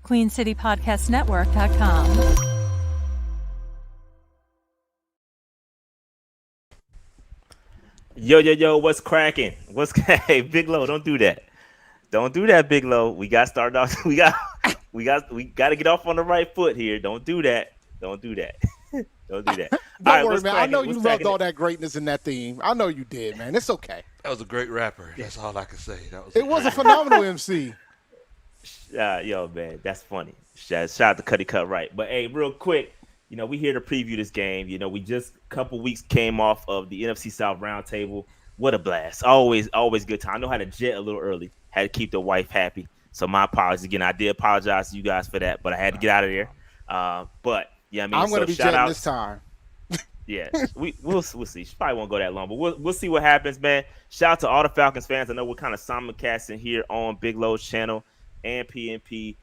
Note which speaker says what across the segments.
Speaker 1: QueenCityPodcastNetwork.com.
Speaker 2: Yo, what's cracking? Hey, Big Low, don't do that. Don't do that, Big Low. We got started off. We got to get off on the right foot here. Don't do that. Don't do that. Don't do that. All
Speaker 3: Don't
Speaker 2: right,
Speaker 3: worry,
Speaker 2: what's
Speaker 3: man. I know
Speaker 2: cracking?
Speaker 3: you
Speaker 2: What's
Speaker 3: loved
Speaker 2: cracking?
Speaker 3: all that greatness in that theme. I know you did, man. It's okay.
Speaker 4: That was a great rapper. That's all I can say. That was
Speaker 3: It was a phenomenal MC.
Speaker 2: Yo, man, that's funny. Shout out to Cuddy Cut Right. But hey, real quick, we here to preview this game. We just a couple weeks came off of the NFC South roundtable. What a blast! Always good time. I know how to jet a little early. Had to keep the wife happy. So my apologies again. I did apologize to you guys for that, but I had to get out of there. But yeah,
Speaker 3: I'm going to be jetting this time.
Speaker 2: Yeah, we'll see. She probably won't go that long, but we'll see what happens, man. Shout out to all the Falcons fans. I know we're kind of simulcasting here on Big Low's channel and PNP.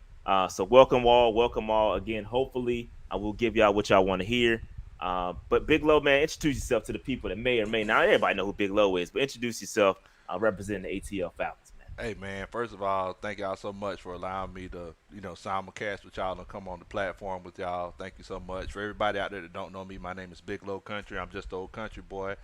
Speaker 2: So welcome all again. Hopefully, I will give y'all what y'all want to hear. But Big Low, man, introduce yourself to the people that may or may not. Everybody know who Big Low is, but introduce yourself representing the ATL Falcons, man.
Speaker 4: Hey, man, first of all, thank y'all so much for allowing me to, simulcast with y'all and come on the platform with y'all. Thank you so much. For everybody out there that don't know me, my name is Big Low Kuntry. I'm just an old country boy,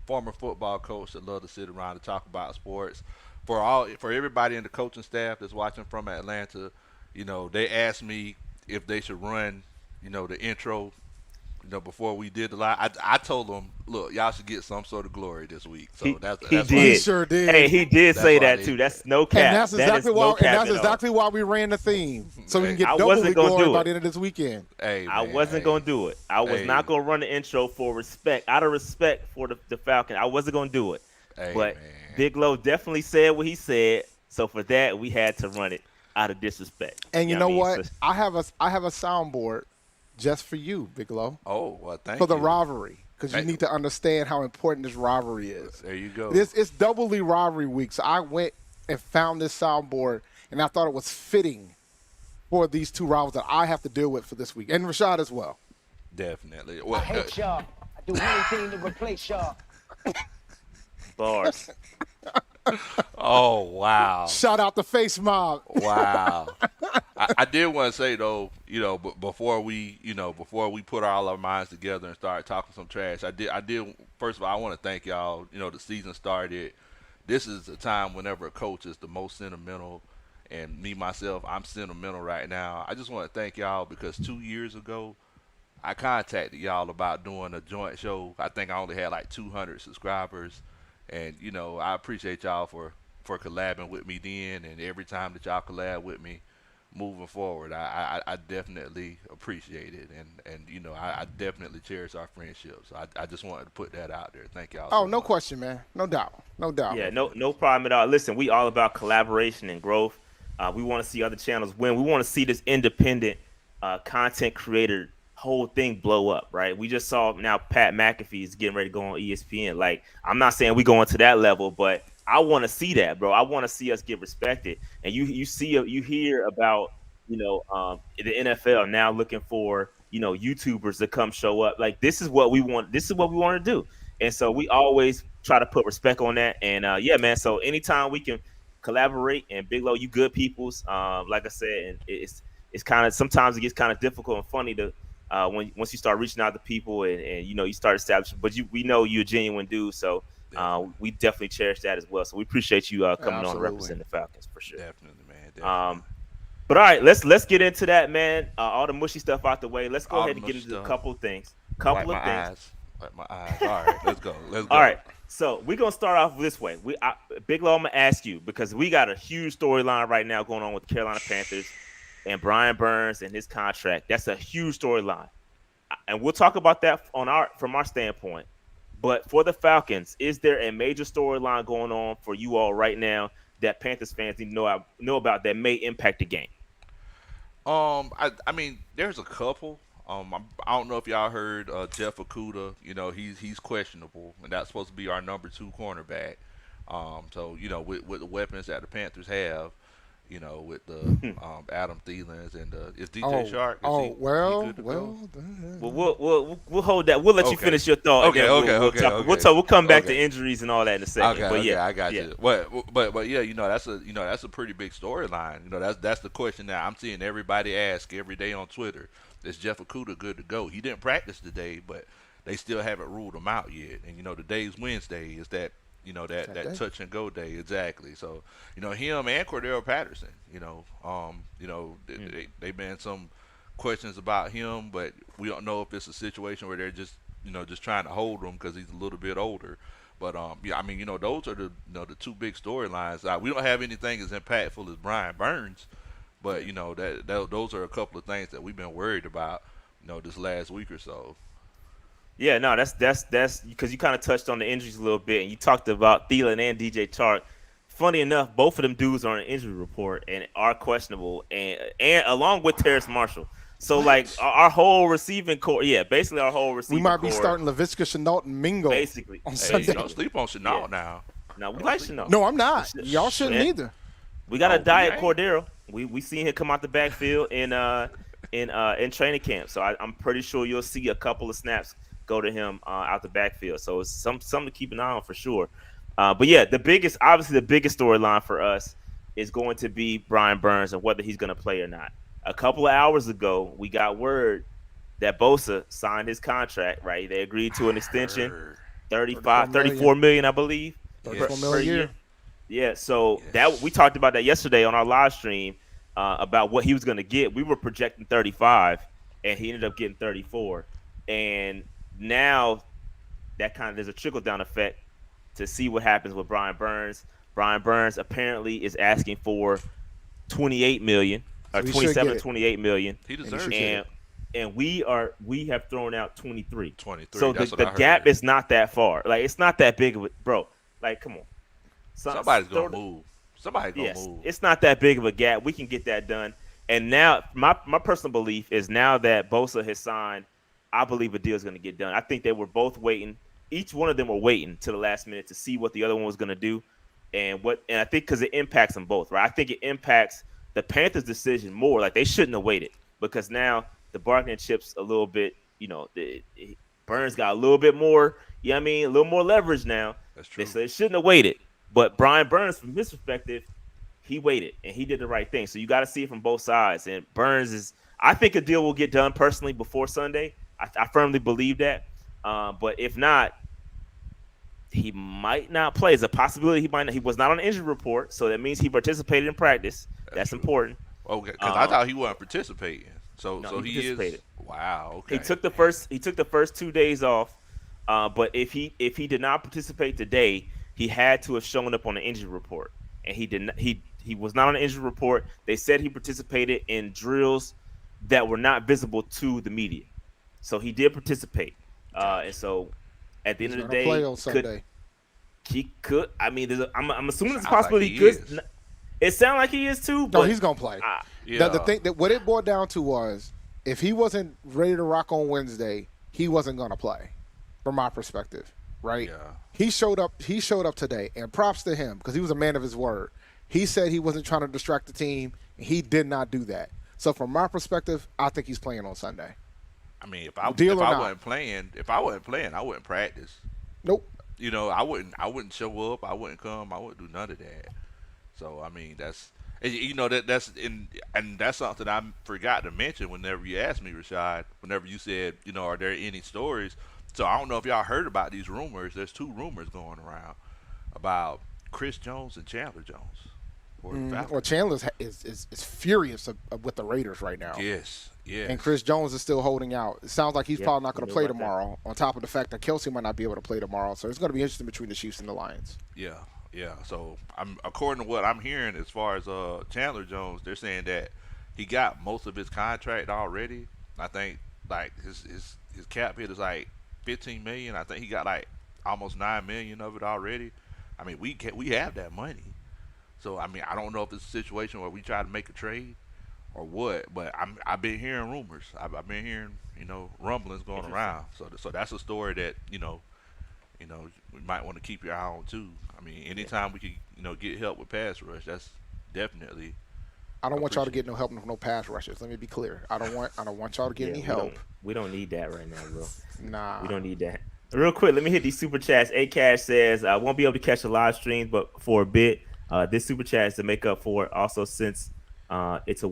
Speaker 4: former football coach that love to sit around and talk about sports. For everybody in the coaching staff that's watching from Atlanta, they asked me if they should run, the intro, before we did the live. I told them, look, y'all should get some sort of glory this week. So that's
Speaker 2: He
Speaker 4: why
Speaker 2: did.
Speaker 3: He sure did.
Speaker 2: Hey, he did
Speaker 4: That's
Speaker 2: say
Speaker 4: why
Speaker 2: that
Speaker 4: they
Speaker 2: too.
Speaker 4: did.
Speaker 2: That's no cap.
Speaker 3: And that's exactly why.
Speaker 2: That is no cap
Speaker 3: And that's
Speaker 2: at all.
Speaker 3: exactly why we ran the theme, so we can
Speaker 4: Hey,
Speaker 3: get
Speaker 2: I
Speaker 3: double
Speaker 2: wasn't
Speaker 3: the
Speaker 2: gonna
Speaker 3: glory
Speaker 2: do
Speaker 3: by
Speaker 2: it.
Speaker 3: the end of this weekend.
Speaker 4: Hey,
Speaker 2: I
Speaker 4: man,
Speaker 2: wasn't going to do it. I was
Speaker 4: Hey.
Speaker 2: not going to run the intro for respect. Out of respect for the Falcon, I wasn't going to do it.
Speaker 4: Hey,
Speaker 2: But
Speaker 4: man.
Speaker 2: Big Low definitely said what he said. So for that, we had to run it out of disrespect.
Speaker 3: And you
Speaker 2: know
Speaker 3: know what?
Speaker 2: So-
Speaker 3: I have a soundboard just for you, Big Low,
Speaker 4: Oh, well, thank
Speaker 3: for the
Speaker 4: you.
Speaker 3: rivalry, because you
Speaker 4: Hey.
Speaker 3: need to understand how important this rivalry is.
Speaker 4: There you go.
Speaker 3: It's doubly rivalry week, so I went and found this soundboard, and I thought it was fitting for these two rivals that I have to deal with for this week, and Rashad as well.
Speaker 4: Definitely.
Speaker 5: I
Speaker 4: Well,
Speaker 5: hate y'all. I do anything to replace y'all.
Speaker 2: Bars.
Speaker 4: oh, wow.
Speaker 3: Shout out the Face Mob.
Speaker 4: Wow. I did want to say though, before we put all our minds together and start talking some trash, I did first of all, I want to thank y'all. The season started. This is a time whenever a coach is the most sentimental, and me myself, I'm sentimental right now. I just want to thank y'all because 2 years ago, I contacted y'all about doing a joint show. I think I only had like 200 subscribers, and I appreciate y'all for collabing with me then, and every time that y'all collab with me moving forward, I definitely appreciate it, and I definitely cherish our friendship. So I just wanted to put that out there. Thank y'all.
Speaker 3: Oh,
Speaker 4: so
Speaker 3: no
Speaker 4: much.
Speaker 3: question, man. No doubt. No doubt.
Speaker 2: Yeah, no problem at all. Listen, we all about collaboration and growth. We want to see other channels win. We want to see this independent content creator whole thing blow up, right? We just saw now Pat McAfee is getting ready to go on ESPN. Like, I'm not saying we going to that level, but I want to see that, bro. I want to see us get respected. And you hear about the NFL now looking for YouTubers to come show up. Like, this is what we want. This is what we want to do. And so we always try to put respect on that. And yeah, man. So anytime we can collaborate, and Big Low, you good peoples. Like I said, and it's kind of sometimes it gets kind of difficult and funny to once you start reaching out to people and you start establishing. But we know you're a genuine dude, so we definitely cherish that as well. So we appreciate you coming on to represent the Falcons for sure.
Speaker 4: Definitely, man. Definitely.
Speaker 2: But all right, let's get into that, man. All the mushy stuff out the way. Let's go
Speaker 4: All
Speaker 2: ahead
Speaker 4: the
Speaker 2: and get
Speaker 4: mushy
Speaker 2: into a
Speaker 4: stuff.
Speaker 2: couple of things.
Speaker 4: Wipe my eyes. All right, let's go.
Speaker 2: All right. So we're gonna start off this way. Big Low, I'm gonna ask you because we got a huge storyline right now going on with the Carolina Panthers and Brian Burns and his contract. That's a huge storyline, and we'll talk about that from our standpoint. But for the Falcons, is there a major storyline going on for you all right now that Panthers fans need to know about that may impact the game?
Speaker 4: I mean, there's a couple. I don't know if y'all heard Jeff Okudah. He's questionable, and that's supposed to be our number 2 cornerback. So with the weapons that the Panthers have, You know, with the Adam Thielens and is DJ Shark. Is he
Speaker 3: well,
Speaker 4: good to
Speaker 3: well.
Speaker 4: go?
Speaker 2: Well, we'll hold that. We'll let you
Speaker 4: Okay.
Speaker 2: finish your thought.
Speaker 4: Okay,
Speaker 2: And then
Speaker 4: okay,
Speaker 2: we'll
Speaker 4: okay,
Speaker 2: talk.
Speaker 4: okay.
Speaker 2: We'll come back to
Speaker 4: Okay.
Speaker 2: injuries and all that in a second.
Speaker 4: Okay,
Speaker 2: But
Speaker 4: okay,
Speaker 2: yeah,
Speaker 4: I got
Speaker 2: yeah.
Speaker 4: you. But yeah, that's a pretty big storyline. That's the question that I'm seeing everybody ask every day on Twitter. Is Jeff Okudah good to go? He didn't practice today, but they still haven't ruled him out yet. And today's Wednesday. Is that that touch and go day exactly? So him and Cordell Patterson. They've been some questions about him, but we don't know if it's a situation where they're just trying to hold him because he's a little bit older. But yeah, I mean, those are the two big storylines. We don't have anything as impactful as Brian Burns, but those are a couple of things that we've been worried about, this last week or so.
Speaker 2: Yeah, no, that's because you kind of touched on the injuries a little bit, and you talked about Thielen and DJ Chark. Funny enough, both of them dudes are on an injury report and are questionable, and along with Terrace Marshall. So
Speaker 3: What?
Speaker 2: like our whole receiving core, yeah, basically our whole receiving
Speaker 3: We might
Speaker 2: core,
Speaker 3: be starting Laviska Shenault and Mingo.
Speaker 2: basically.
Speaker 3: on
Speaker 4: Hey,
Speaker 3: Sunday.
Speaker 4: don't sleep on Chenault
Speaker 2: Yeah.
Speaker 4: now.
Speaker 2: Now we like Chanel.
Speaker 3: No, I'm not. Y'all shouldn't
Speaker 2: Yeah.
Speaker 3: either.
Speaker 2: We got a
Speaker 4: Oh,
Speaker 2: diet
Speaker 4: yeah.
Speaker 2: Cordero. We seen him come out the backfield in training camp. So I'm pretty sure you'll see a couple of snaps go to him out the backfield. So it's something to keep an eye on for sure. But yeah, the biggest storyline for us is going to be Brian Burns and whether he's going to play or not. A couple of hours ago, we got word that Bosa signed his contract. Right, they agreed to an extension,
Speaker 4: Heard.
Speaker 2: 34 million, I believe.
Speaker 3: 34
Speaker 4: Yes.
Speaker 3: million a year.
Speaker 2: Yeah, so
Speaker 4: Yes.
Speaker 2: that we talked about that yesterday on our live stream about what he was going to get. We were projecting 35, and he ended up getting 34. And now that kind of there's a trickle down effect to see what happens with Brian Burns. Brian Burns apparently is asking for 28 million or
Speaker 3: So he should
Speaker 2: 27
Speaker 3: get
Speaker 2: to
Speaker 3: it.
Speaker 2: 28 million,
Speaker 4: He
Speaker 3: he
Speaker 4: deserves
Speaker 3: should
Speaker 4: it.
Speaker 3: get
Speaker 2: and we have thrown out 23.
Speaker 4: 23.
Speaker 2: So
Speaker 4: That's
Speaker 2: the
Speaker 4: what I heard.
Speaker 2: gap is not that far. Like it's not that big of a bro. Like come on.
Speaker 4: Somebody's
Speaker 2: throw
Speaker 4: gonna move. Somebody's gonna
Speaker 2: Yes,
Speaker 4: move.
Speaker 2: it's not that big of a gap. We can get that done. And now, my personal belief is now that Bosa has signed, I believe a deal is going to get done. I think they were both waiting. Each one of them were waiting to the last minute to see what the other one was going to do, and I think because it impacts them both, right? I think it impacts the Panthers' decision more. Like they shouldn't have waited because now the bargaining chips a little bit. Burns got a little bit more. You know what I mean? A little more leverage now.
Speaker 4: That's true.
Speaker 2: They shouldn't have waited. But Brian Burns, from his perspective, he waited and he did the right thing. So you got to see it from both sides. And Burns I think a deal will get done personally before Sunday. I firmly believe that. But if not, he might not play. There's a possibility he might not. He was not on the injury report, so that means he participated in practice. That's
Speaker 4: true.
Speaker 2: important.
Speaker 4: Okay, because I thought he wasn't participating. So
Speaker 2: No,
Speaker 4: so
Speaker 2: he
Speaker 4: he is.
Speaker 2: participated.
Speaker 4: Wow. Okay.
Speaker 2: He took the first 2 days off. But if he did not participate today, he had to have shown up on the injury report, and he did not. He was not on the injury report. They said he participated in drills that were not visible to the media, so he did participate. And so, at the
Speaker 3: He's
Speaker 2: end of the
Speaker 3: gonna
Speaker 2: day,
Speaker 3: play on Sunday.
Speaker 2: he could. I mean, I'm assuming it's
Speaker 4: Sounds like
Speaker 2: possible
Speaker 4: he
Speaker 2: he could.
Speaker 4: is.
Speaker 2: It sounds like he is too.
Speaker 3: No,
Speaker 2: But
Speaker 3: he's gonna play.
Speaker 4: Yeah.
Speaker 3: The thing that what it boiled down to was if he wasn't ready to rock on Wednesday, he wasn't gonna play. From my perspective, right?
Speaker 4: Yeah.
Speaker 3: He showed up. He showed up today, and props to him because he was a man of his word. He said he wasn't trying to distract the team, and he did not do that. So from my perspective, I think he's playing on Sunday.
Speaker 4: I mean, if I
Speaker 3: Deal or not.
Speaker 4: wasn't playing, I wouldn't practice.
Speaker 3: Nope.
Speaker 4: I wouldn't show up. I wouldn't come. I wouldn't do none of that. So I mean, that's that's something I forgot to mention whenever you asked me, Rashad. Whenever you said, are there any stories? So I don't know if y'all heard about these rumors. There's two rumors going around about Chris Jones and Chandler Jones. For the Falcons.
Speaker 3: Well, Chandler is furious with the Raiders right now.
Speaker 4: Yes.
Speaker 3: And Chris Jones is still holding out. It sounds like he's
Speaker 2: Yeah,
Speaker 3: probably not going
Speaker 2: I
Speaker 3: to
Speaker 2: know
Speaker 3: play
Speaker 2: about that.
Speaker 3: tomorrow, on top of the fact that Kelsey might not be able to play tomorrow. So it's going to be interesting between the Chiefs and the Lions.
Speaker 4: Yeah. So according to what I'm hearing, as far as Chandler Jones, they're saying that he got most of his contract already. I think like his cap hit is like 15 million. I think he got like almost 9 million of it already. I mean, we have that money. So I mean, I don't know if it's a situation where we try to make a trade or what, but I've been hearing rumors. I've been hearing rumblings going around. So that's a story that we might want to keep your eye on too. I mean, anytime we can get help with pass rush, that's definitely
Speaker 3: I don't want y'all to
Speaker 4: Appreciate
Speaker 3: get no help from no pass rushers. Let me be clear. I don't want y'all to get
Speaker 2: Yeah,
Speaker 3: any
Speaker 2: we don't
Speaker 3: help.
Speaker 2: we don't need that right now, bro. We
Speaker 3: Nah.
Speaker 2: don't need that. Real quick, let me hit these super chats. A Cash says I won't be able to catch the live streams, but for a bit, this super chat is to make up for it. Also, since it's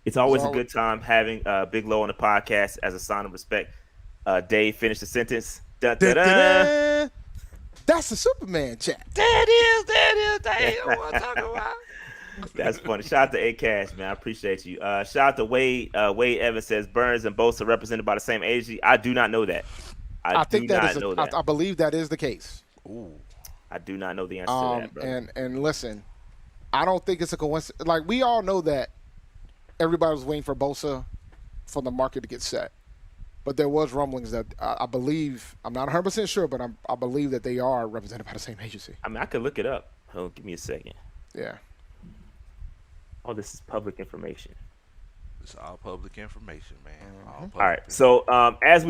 Speaker 3: It's
Speaker 2: always a
Speaker 3: all
Speaker 2: good time having Big Low on the podcast as a sign of respect. Dave, finish the sentence. Dun, dun, dun.
Speaker 3: Da-da-da. That's the Superman chat.
Speaker 4: that ain't what I'm talking about.
Speaker 2: That's funny. Shout out to A Cash, man. I appreciate you. Shout out to Wade. Wade Evans says Burns and Bosa are represented by the same agency. I do not know that. I
Speaker 3: I
Speaker 2: do
Speaker 3: think that
Speaker 2: not
Speaker 3: is
Speaker 2: know that.
Speaker 3: I believe that is the case.
Speaker 4: Ooh,
Speaker 2: I do not know the answer to that, bro.
Speaker 3: And listen, I don't think it's a coincidence. Like, we all know that everybody was waiting for Bosa for the market to get set. But there was rumblings that I believe, I'm not 100% sure, but I believe that they are represented by the same agency.
Speaker 2: I mean, I could look it up. Hold on, give me a second.
Speaker 3: Yeah.
Speaker 2: Oh, this is public information.
Speaker 4: it's all public information, man.
Speaker 3: Mm-hmm.
Speaker 2: All right. So as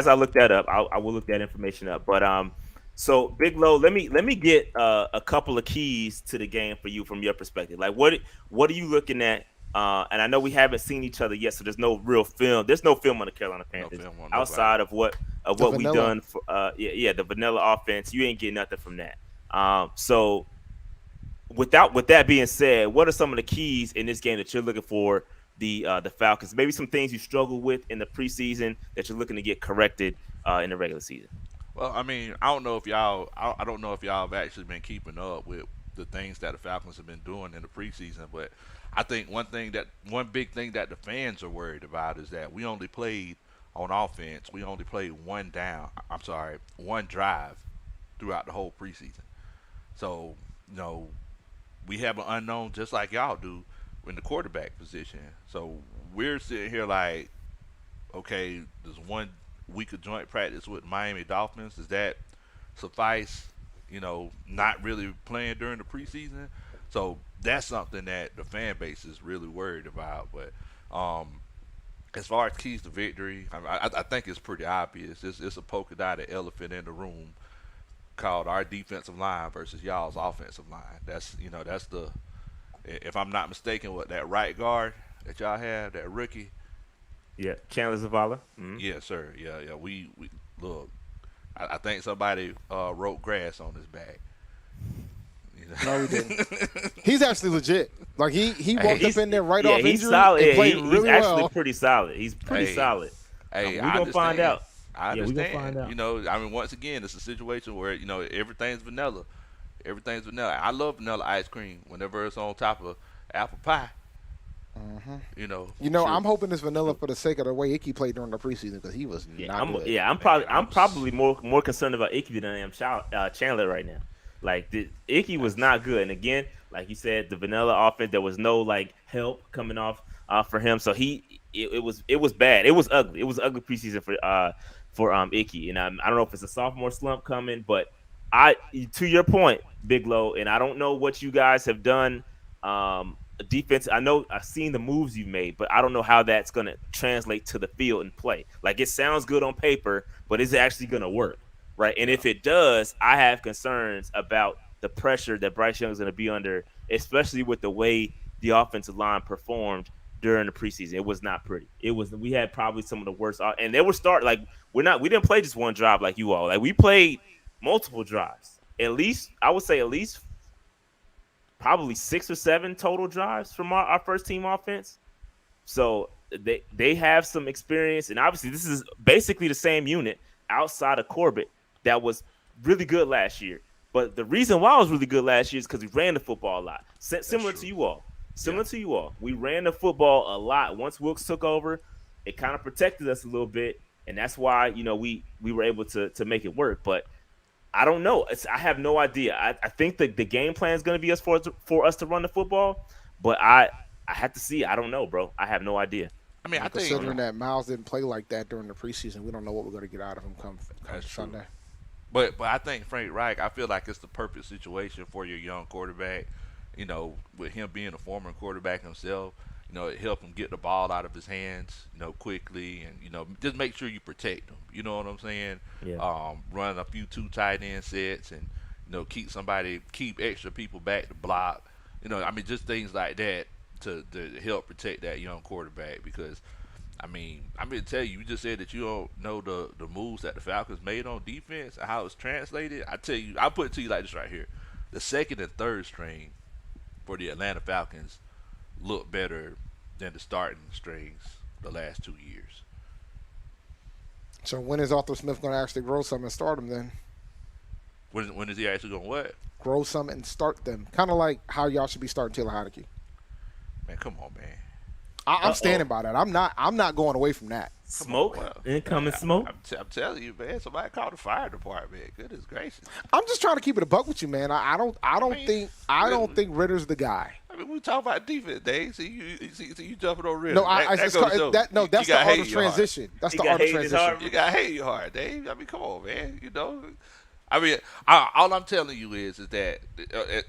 Speaker 2: I look that up, I will look that information up. But so Big Low, let me get a couple of keys to the game for you from your perspective. Like what are you looking at? And I know we haven't seen each other yet, so there's no real film. There's no film on the Carolina Panthers
Speaker 4: film on
Speaker 2: outside of what
Speaker 3: The
Speaker 2: we've
Speaker 3: vanilla.
Speaker 2: done for the vanilla offense. You ain't getting nothing from that. So with that being said, what are some of the keys in this game that you're looking for the Falcons? Maybe some things you struggled with in the preseason that you're looking to get corrected in the regular season.
Speaker 4: Well, I mean, I don't know if y'all have actually been keeping up with the things that the Falcons have been doing in the preseason, but I think one big thing that the fans are worried about is that we only played on offense. We only played one drive throughout the whole preseason. So, we have an unknown just like y'all do in the quarterback position. So we're sitting here like, okay, there's 1 week of joint practice with Miami Dolphins. Does that suffice? Not really playing during the preseason. So that's something that the fan base is really worried about. But as far as keys to victory, I think it's pretty obvious. It's a polka dotted elephant in the room called our defensive line versus y'all's offensive line. That's the, if I'm not mistaken, what that right guard that y'all have, that rookie.
Speaker 2: Yeah, Chandler Zavala.
Speaker 4: Yes, sir. Yeah. We look. I think somebody wrote grass on his back.
Speaker 3: No, we didn't. He's actually legit. Like, he walked up in there right off
Speaker 2: he's
Speaker 3: injury
Speaker 2: solid.
Speaker 3: and
Speaker 2: Yeah,
Speaker 3: played
Speaker 2: he's
Speaker 3: really
Speaker 2: actually
Speaker 3: well.
Speaker 2: pretty solid. He's pretty solid.
Speaker 4: Hey,
Speaker 2: we're gonna find out.
Speaker 4: I
Speaker 2: Yeah, we
Speaker 4: understand.
Speaker 2: gonna find out.
Speaker 4: I mean, once again, it's a situation where everything's vanilla. Everything's vanilla. I love vanilla ice cream whenever it's on top of apple pie. Sure.
Speaker 3: I'm hoping it's vanilla for the sake of the way Icky played during the preseason, because he was not good.
Speaker 2: I'm probably more concerned about Icky than I am Chandler right now. Like, Icky was not good, and again, like you said, the vanilla offense, there was no like help coming off for him. So it was bad. It was ugly. It was ugly preseason for Icky, and I don't know if it's a sophomore slump coming, but to your point, Big Low, and I don't know what you guys have done. Defense, I know I've seen the moves you've made, but I don't know how that's going to translate to the field and play. Like, it sounds good on paper, but is it actually going to work, right? And if it does, I have concerns about the pressure that Bryce Young is going to be under, especially with the way the offensive line performed during the preseason. It was not pretty. We had probably some of the worst, and they were we didn't play just one drive like you all. Like, we played multiple drives. I would say at least probably 6 or 7 total drives from our first team offense. So they have some experience, and obviously this is basically the same unit outside of Corbett that was really good last year. But the reason why it was really good last year is because we ran the football a lot. Similar to you all. We ran the football a lot. Once Wilkes took over, it kind of protected us a little bit, and that's why we were able to make it work. But I don't know. I have no idea. I think the game plan is going to be for us to run the football, but I have to see. I don't know, bro. I have no idea.
Speaker 4: I mean,
Speaker 3: Considering that Miles didn't play like that during the preseason, we don't know what we're going to get out of him come Sunday.
Speaker 4: But I think Frank Reich, I feel like it's the perfect situation for your young quarterback. With him being a former quarterback himself, it helped him get the ball out of his hands, quickly, and just make sure you protect him. You know what I'm saying?
Speaker 2: Yeah.
Speaker 4: Run a few 2 tight end sets, and keep extra people back to block. I mean, just things like that. to help protect that young quarterback because. I mean, I'm going to tell you, you just said that you don't know the moves that the Falcons made on defense and how it's translated. I tell you, I'll put it to you like this right here. The second and third string for the Atlanta Falcons look better than the starting strings the last 2 years.
Speaker 3: So when is Arthur Smith going to actually grow some and start them then?
Speaker 4: When is he actually going to what?
Speaker 3: Grow some and start them. Kind of like how y'all should be starting Taylor Heineke.
Speaker 4: Man, come on, man.
Speaker 3: I'm standing by that. I'm not going away from that.
Speaker 2: Smoke, incoming smoke.
Speaker 4: I'm telling you, man. Somebody call the fire department. Goodness gracious.
Speaker 3: I'm just trying to keep it a buck with you, man. I don't think Ritter's the guy.
Speaker 4: I mean, we talk about defense, Dave. See you jumping on Ritter.
Speaker 3: No, that's the art of transition. That's the art of transition.
Speaker 4: You got to hate your heart, Dave. I mean, come on, man. You know. I mean, all I'm telling you is that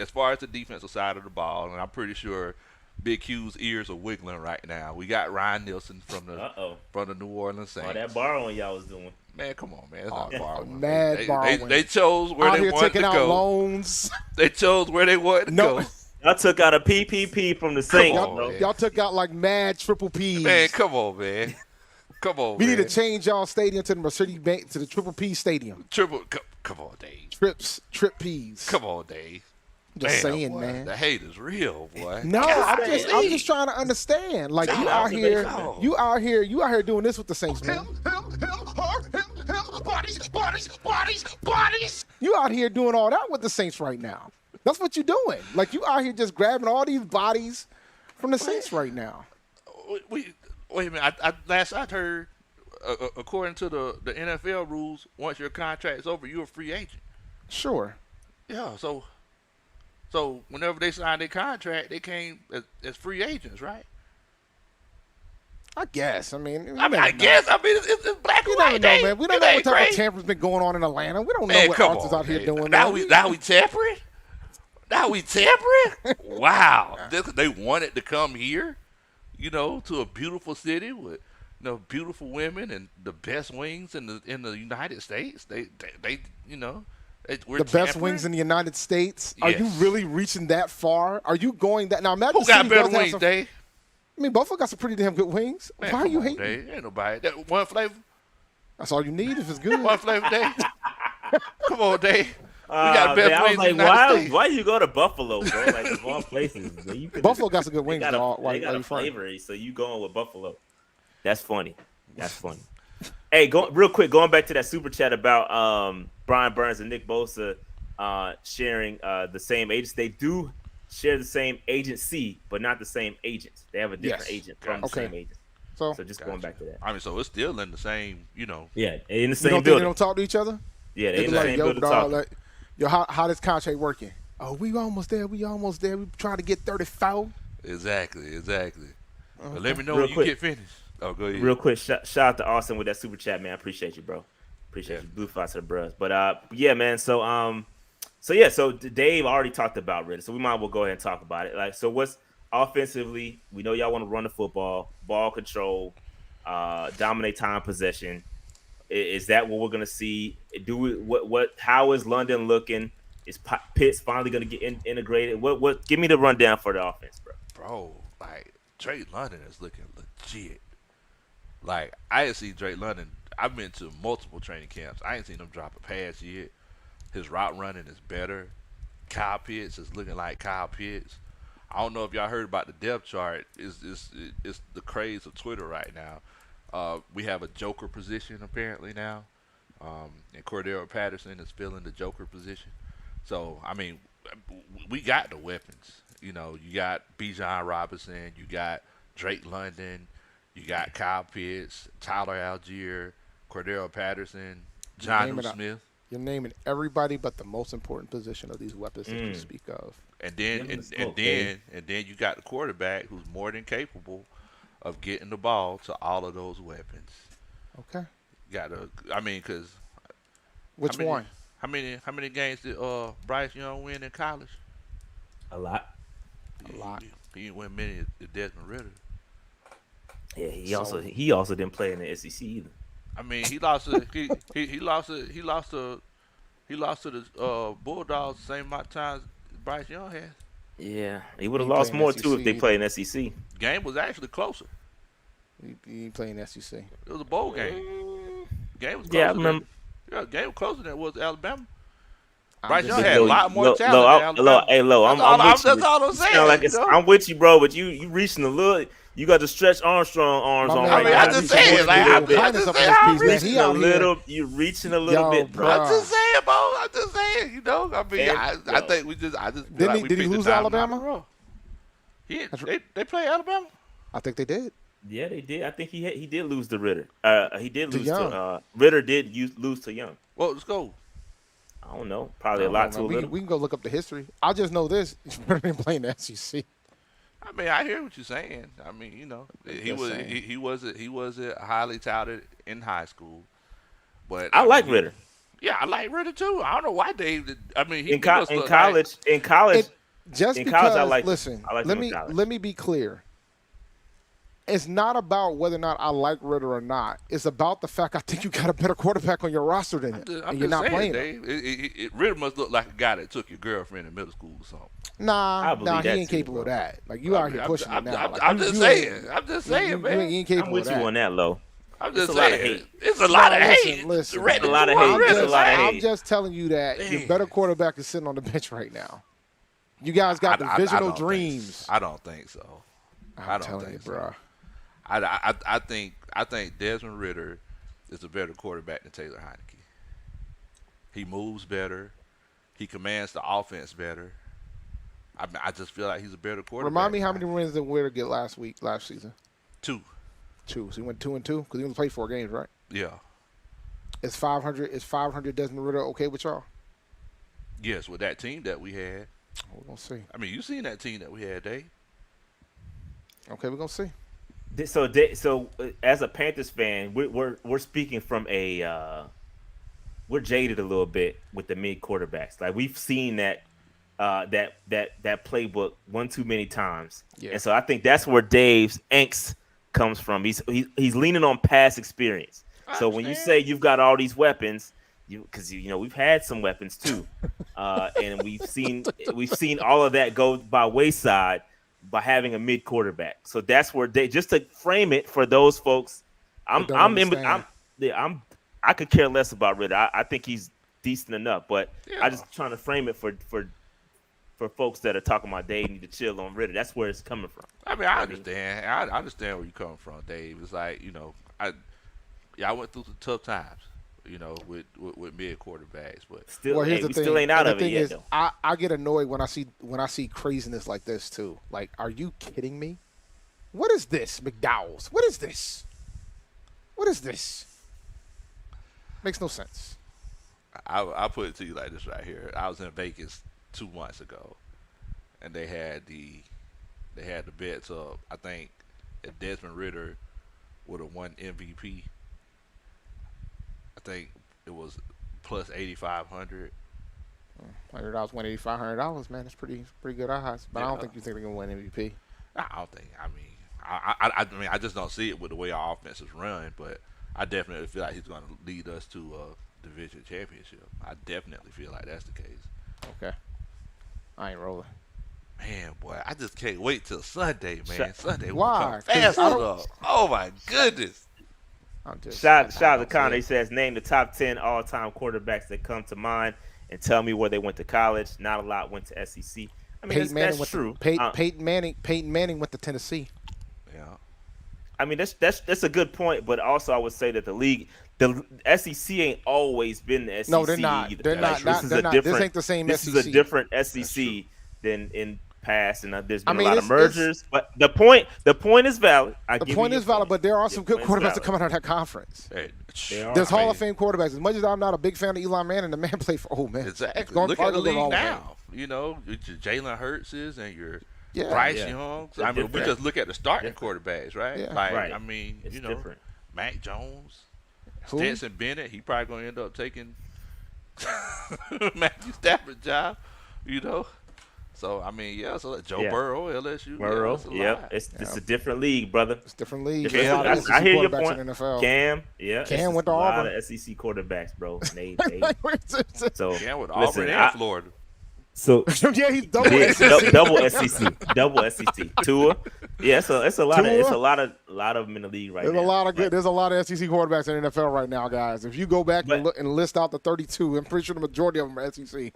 Speaker 4: as far as the defensive side of the ball, and I'm pretty sure Big Q's ears are wiggling right now. We got Ryan Nielsen from the New Orleans Saints.
Speaker 2: Oh, that borrowing y'all was doing.
Speaker 4: Man, come on, man. It's not borrowing.
Speaker 3: Borrowing.
Speaker 4: They chose where
Speaker 3: out
Speaker 4: they
Speaker 3: here
Speaker 4: wanted
Speaker 3: taking
Speaker 4: to
Speaker 3: out
Speaker 4: go.
Speaker 3: Loans.
Speaker 4: They chose where they wanted to go.
Speaker 2: Y'all took out a PPP from the Saints.
Speaker 3: Y'all took out like mad triple P's.
Speaker 4: Man, come on, man. Come on,
Speaker 3: We
Speaker 4: man.
Speaker 3: need to change y'all stadium to the Mercedes-Benz to the Triple P Stadium.
Speaker 4: Come on, Dave.
Speaker 3: Trip P's.
Speaker 4: Come on, Dave.
Speaker 3: Just saying,
Speaker 4: boy,
Speaker 3: man.
Speaker 4: The hate is real, boy.
Speaker 3: No, I'm just trying to understand. Like you out here doing this with the Saints, man. Bodies. You out here doing all that with the Saints right now. That's what you're doing. Like you out here just grabbing all these bodies from the Saints right now.
Speaker 4: Wait a minute. Last I heard, according to the NFL rules, once your contract's over, you're a free agent.
Speaker 3: Sure.
Speaker 4: Yeah. So whenever they sign their contract, they came as free agents, right?
Speaker 3: I guess. I mean,
Speaker 4: it's black and white.
Speaker 3: We don't know, man. We don't know what type of tampering's been going on in Atlanta. We don't know what Arthur's out here doing.
Speaker 4: Now we tampering? Now we tampering? Wow. They wanted to come here, to a beautiful city with beautiful women and the best wings in the United States. We're
Speaker 3: the best wings in the United States. Are you really reaching that far? Are you going that now? Imagine
Speaker 4: who got better wings, Dave?
Speaker 3: I mean, Buffalo got some pretty damn good wings.
Speaker 4: Man,
Speaker 3: why are you hating?
Speaker 4: Dave. Ain't nobody. That one flavor.
Speaker 3: That's all you need if it's good.
Speaker 4: One flavor, Dave. Come on, Dave. We got best wings in the United States.
Speaker 2: Why you go to Buffalo, bro? Like of all places,
Speaker 3: Buffalo got some good wings.
Speaker 2: They got a flavor, so you going with Buffalo? That's funny. Hey, real quick, going back to that super chat about Brian Burns and Nick Bosa sharing the same agents. They do share the same agency, but not the same agents. They have a different agent from the same agent. So just going back to that.
Speaker 4: I mean, so it's still in the same,
Speaker 2: Yeah, in the same
Speaker 3: you don't
Speaker 2: building.
Speaker 3: Think they don't talk to each other?
Speaker 2: Yeah, they in the same building talking.
Speaker 3: How this contract working? Oh, we almost there. We trying to get 34.
Speaker 4: Exactly. But let me know when you get finished. Oh, go ahead.
Speaker 2: Real quick, shout out to Austin with that super chat, man. I appreciate you, bro. Appreciate you. Blue Fox to the bros. But yeah, man. So Dave already talked about Ritter, so we might as well go ahead and talk about it. Like, so what's offensively? We know y'all want to run the football, ball control, dominate time possession. Is that what we're gonna see? Do we what? How is London looking? Is Pitts finally gonna get integrated? What? Give me the rundown for the offense, bro.
Speaker 4: Bro, like Drake London is looking legit. Like I ain't seen Drake London. I've been to multiple training camps. I ain't seen him drop a pass yet. His route running is better. Kyle Pitts is looking like Kyle Pitts. I don't know if y'all heard about the depth chart. It's the craze of Twitter right now. We have a joker position apparently now, and Cordero Patterson is filling the joker position. So I mean, we got the weapons. You got Bijan Robinson, you got Drake London, you got Kyle Pitts, Tyler Algier, Cordero Patterson, John Smith.
Speaker 3: You're naming everybody but the most important position of these weapons that you speak of.
Speaker 4: And then you got the quarterback who's more than capable of getting the ball to all of those weapons.
Speaker 3: Okay.
Speaker 4: Because
Speaker 3: which one?
Speaker 4: How many games did Bryce Young win in college?
Speaker 2: A lot.
Speaker 4: He didn't win many to Desmond Ritter.
Speaker 2: Yeah, he also didn't play in the SEC either.
Speaker 4: I mean, he lost to the Bulldogs the same amount of times Bryce Young had.
Speaker 2: Yeah, he would have
Speaker 3: He
Speaker 2: lost
Speaker 3: playing
Speaker 2: more
Speaker 3: SEC
Speaker 2: too if they
Speaker 3: either.
Speaker 2: played in SEC.
Speaker 4: Game was actually closer.
Speaker 3: He ain't playing SEC.
Speaker 4: It was a bowl game. Game was
Speaker 2: Yeah, I
Speaker 4: closer
Speaker 2: remember.
Speaker 4: game was closer than it was Alabama.
Speaker 3: I'm
Speaker 4: Bryce
Speaker 3: just
Speaker 4: Young
Speaker 2: Big
Speaker 4: had a
Speaker 2: Low,
Speaker 4: lot more
Speaker 2: Low,
Speaker 4: talent
Speaker 2: Low,
Speaker 4: than
Speaker 2: Low,
Speaker 4: Alabama.
Speaker 2: hey, Low,
Speaker 4: That's
Speaker 2: I'm with you.
Speaker 4: that's all I'm
Speaker 2: You sound
Speaker 4: saying.
Speaker 2: like
Speaker 4: You know?
Speaker 2: I'm with you, bro, but you reaching a little. You got the Stretch Armstrong arms
Speaker 3: My
Speaker 2: on
Speaker 3: man,
Speaker 2: right
Speaker 4: I mean,
Speaker 2: now.
Speaker 4: I
Speaker 3: got
Speaker 4: just
Speaker 3: some
Speaker 4: saying,
Speaker 3: more
Speaker 4: like,
Speaker 3: than
Speaker 4: I
Speaker 3: David
Speaker 4: just
Speaker 3: Pinus up
Speaker 4: saying,
Speaker 3: in
Speaker 4: I'm
Speaker 3: his piece, man.
Speaker 2: Reaching
Speaker 3: He
Speaker 2: a
Speaker 3: out here.
Speaker 2: little, you reaching a little
Speaker 3: Yo,
Speaker 2: bit, bro.
Speaker 3: bro.
Speaker 4: I'm just saying, bro. I'm just saying, you know. I mean,
Speaker 2: And,
Speaker 4: I
Speaker 2: yo.
Speaker 4: think I just feel
Speaker 3: Didn't
Speaker 4: like
Speaker 3: he-
Speaker 4: we
Speaker 3: did he
Speaker 4: picked the
Speaker 3: lose to
Speaker 4: time not to
Speaker 3: Alabama?
Speaker 4: roll. They play Alabama.
Speaker 3: I think they did.
Speaker 2: Yeah, they did. I think he did lose to Ritter. He did
Speaker 3: To
Speaker 2: lose
Speaker 3: Young.
Speaker 2: to Ritter. Did lose to Young?
Speaker 4: Well, let's go.
Speaker 2: I don't know. Probably
Speaker 3: I
Speaker 2: a
Speaker 3: don't
Speaker 2: lot
Speaker 3: know,
Speaker 2: to a
Speaker 3: man.
Speaker 2: little.
Speaker 3: We can go look up the history. I just know this. He's better than playing the SEC.
Speaker 4: I mean, I hear what you're saying. I mean, you know, he wasn't highly touted in high school, but
Speaker 2: I like
Speaker 4: mean,
Speaker 2: Ritter.
Speaker 4: Yeah, I like Ritter too. I don't know why Dave. I mean,
Speaker 2: In college, in college,
Speaker 3: It, just
Speaker 2: in
Speaker 3: because,
Speaker 2: college, I like.
Speaker 3: listen,
Speaker 2: I like
Speaker 3: let
Speaker 2: him in
Speaker 3: me
Speaker 2: college.
Speaker 3: let me be clear. It's not about whether or not I like Ritter or not. It's about the fact I think you got a better quarterback on your roster than him,
Speaker 4: I'm
Speaker 3: and you're
Speaker 4: just
Speaker 3: not
Speaker 4: saying,
Speaker 3: playing him.
Speaker 4: Dave. Ritter must look like a guy that took your girlfriend in middle school or something.
Speaker 2: I
Speaker 3: Nah,
Speaker 2: believe
Speaker 3: he
Speaker 2: that
Speaker 3: ain't
Speaker 2: too,
Speaker 3: capable of
Speaker 2: bro.
Speaker 3: that. Like you out here pushing it now. Like,
Speaker 4: I'm
Speaker 3: you-
Speaker 4: just
Speaker 3: you
Speaker 4: saying.
Speaker 3: ain't-
Speaker 4: I'm just saying, man.
Speaker 3: You ain't capable
Speaker 2: I'm with
Speaker 3: of
Speaker 2: you
Speaker 3: that.
Speaker 2: on that, Low.
Speaker 4: I'm
Speaker 2: It's
Speaker 4: just
Speaker 2: a lot of
Speaker 4: saying.
Speaker 2: hate.
Speaker 4: It's a lot of
Speaker 3: listen,
Speaker 4: hate.
Speaker 3: listen.
Speaker 4: Ritter
Speaker 2: A lot of
Speaker 4: toward
Speaker 2: hate.
Speaker 4: Ritter,
Speaker 2: It's a lot of
Speaker 4: man.
Speaker 3: I'm just telling you that your
Speaker 4: Man.
Speaker 3: better quarterback is sitting on the bench right now. You guys got
Speaker 4: I
Speaker 3: divisional
Speaker 4: don't think
Speaker 3: dreams.
Speaker 4: so. I don't think so.
Speaker 3: I'm
Speaker 4: I don't
Speaker 3: telling
Speaker 4: think
Speaker 3: you,
Speaker 4: so.
Speaker 3: bro.
Speaker 4: I think Desmond Ritter is a better quarterback than Taylor Heineke. He moves better. He commands the offense better. I just feel like he's a better quarterback.
Speaker 3: Remind me how many wins did Ritter get last season?
Speaker 4: 2.
Speaker 3: 2. So he went 2-2 because he only played 4 games, right?
Speaker 4: Yeah.
Speaker 3: Is 500 Desmond Ritter okay with y'all?
Speaker 4: Yes, with that team that we had.
Speaker 3: We're gonna see.
Speaker 4: I mean, you seen that team that we had, Dave.
Speaker 3: Okay, we're gonna see.
Speaker 2: So as a Panthers fan, we're speaking from we're jaded a little bit with the mid quarterbacks. Like we've seen that playbook one too many times,
Speaker 3: Yeah.
Speaker 2: and so I think that's where Dave's angst comes from. He's leaning on past experience. So when you say you've got all these weapons, because we've had some weapons too, and we've seen all of that go by wayside by having a mid quarterback. So that's where just to frame it for those folks, I could care less about Ritter. I think he's decent enough, but I just trying to frame it for folks that are talking about Dave need to chill on Ritter. That's where it's coming from.
Speaker 4: I mean, I understand. I understand where you're coming from, Dave. It's like, I went through some tough times, with mid quarterbacks, but
Speaker 2: Still,
Speaker 3: Well, here's the
Speaker 2: we
Speaker 3: thing.
Speaker 2: still ain't out
Speaker 3: And
Speaker 2: of
Speaker 3: the
Speaker 2: it
Speaker 3: thing
Speaker 2: yet,
Speaker 3: is,
Speaker 2: though.
Speaker 3: I get annoyed when I see craziness like this too. Like, are you kidding me? What is this, McDowell's? What is this? What is this? Makes no sense.
Speaker 4: I'll put it to you like this right here. I was in Vegas 2 months ago, and they had the bets up. I think if Desmond Ritter would have won MVP, I think it was plus 8,500.
Speaker 3: $100, $185, $100, man. That's pretty good odds. But I don't think you think they're gonna win MVP.
Speaker 4: I don't think. I mean, I just don't see it with the way our offense is run. But I definitely feel like he's going to lead us to a division championship. I definitely feel like that's the case.
Speaker 3: Okay. I ain't rolling.
Speaker 4: Man, boy, I just can't wait till Sunday, man. Sunday will
Speaker 3: Why?
Speaker 4: come
Speaker 3: 'Cause
Speaker 4: fast
Speaker 3: I
Speaker 4: on
Speaker 3: don't-
Speaker 4: up. Oh my goodness.
Speaker 3: I'm just
Speaker 2: Shout out to Connor. He says, name the top 10 all-time quarterbacks that come to mind and tell me where they went to college. Not a lot went to SEC. I mean, that's true.
Speaker 3: Peyton Manning went to Tennessee.
Speaker 4: Yeah.
Speaker 2: I mean, that's a good point, but also I would say that the SEC ain't always been the SEC.
Speaker 3: No, they're not.
Speaker 2: either.
Speaker 3: They're
Speaker 2: Like,
Speaker 3: not. They're not. This ain't the same
Speaker 2: This
Speaker 3: SEC.
Speaker 2: is a different SEC than in past, and there's been a
Speaker 3: mean,
Speaker 2: lot of
Speaker 3: it's-
Speaker 2: mergers. But the point is valid.
Speaker 3: The point is valid, but there are some good
Speaker 2: point is
Speaker 3: quarterbacks that
Speaker 2: valid.
Speaker 3: come out of that conference.
Speaker 4: Hey,
Speaker 2: They are.
Speaker 3: There's
Speaker 2: I
Speaker 3: Hall
Speaker 2: mean,
Speaker 3: of Fame quarterbacks. As much as I'm not a big fan of Eli Manning, the man played for
Speaker 4: Exactly.
Speaker 3: Going
Speaker 4: Look at the
Speaker 3: probably go to
Speaker 4: league
Speaker 3: Hall of Fame.
Speaker 4: now. With your Jalen Hurtses and your
Speaker 3: Yeah.
Speaker 4: Bryce
Speaker 2: Yeah.
Speaker 4: Young.
Speaker 2: It's
Speaker 4: I mean, we
Speaker 2: different.
Speaker 4: just look at the starting quarterbacks, right?
Speaker 3: Yeah.
Speaker 4: Like,
Speaker 2: Right.
Speaker 4: I mean,
Speaker 2: It's different.
Speaker 4: Mac Jones,
Speaker 3: Who?
Speaker 4: Stetson Bennett. He probably gonna end up taking Matthew Stafford's job. So I mean, so Joe
Speaker 2: Yeah.
Speaker 4: Burrow, LSU.
Speaker 2: Burrow.
Speaker 4: It's a
Speaker 2: Yep.
Speaker 4: lot.
Speaker 2: It's a different league, brother.
Speaker 3: It's a different league.
Speaker 2: Different-
Speaker 3: There's a lot of
Speaker 2: I
Speaker 3: SEC
Speaker 2: hear your
Speaker 3: quarterbacks
Speaker 2: point.
Speaker 3: in the NFL.
Speaker 2: Cam
Speaker 3: went to
Speaker 2: a lot
Speaker 3: Auburn.
Speaker 2: of SEC quarterbacks, bro. They
Speaker 4: Yeah,
Speaker 2: so
Speaker 4: with
Speaker 2: listen,
Speaker 4: Auburn and Florida.
Speaker 2: So
Speaker 3: Yeah, he's double
Speaker 2: big
Speaker 3: SEC.
Speaker 2: double SEC. Tua. Yeah, it's a lot of
Speaker 3: Tua.
Speaker 2: a lot of them in the league right
Speaker 3: There's a
Speaker 2: now.
Speaker 3: lot of good.
Speaker 2: Right?
Speaker 3: There's a lot of SEC quarterbacks in the NFL right now, guys. If you go back and
Speaker 2: But
Speaker 3: look and list out the 32, I'm pretty sure the majority of them are SEC.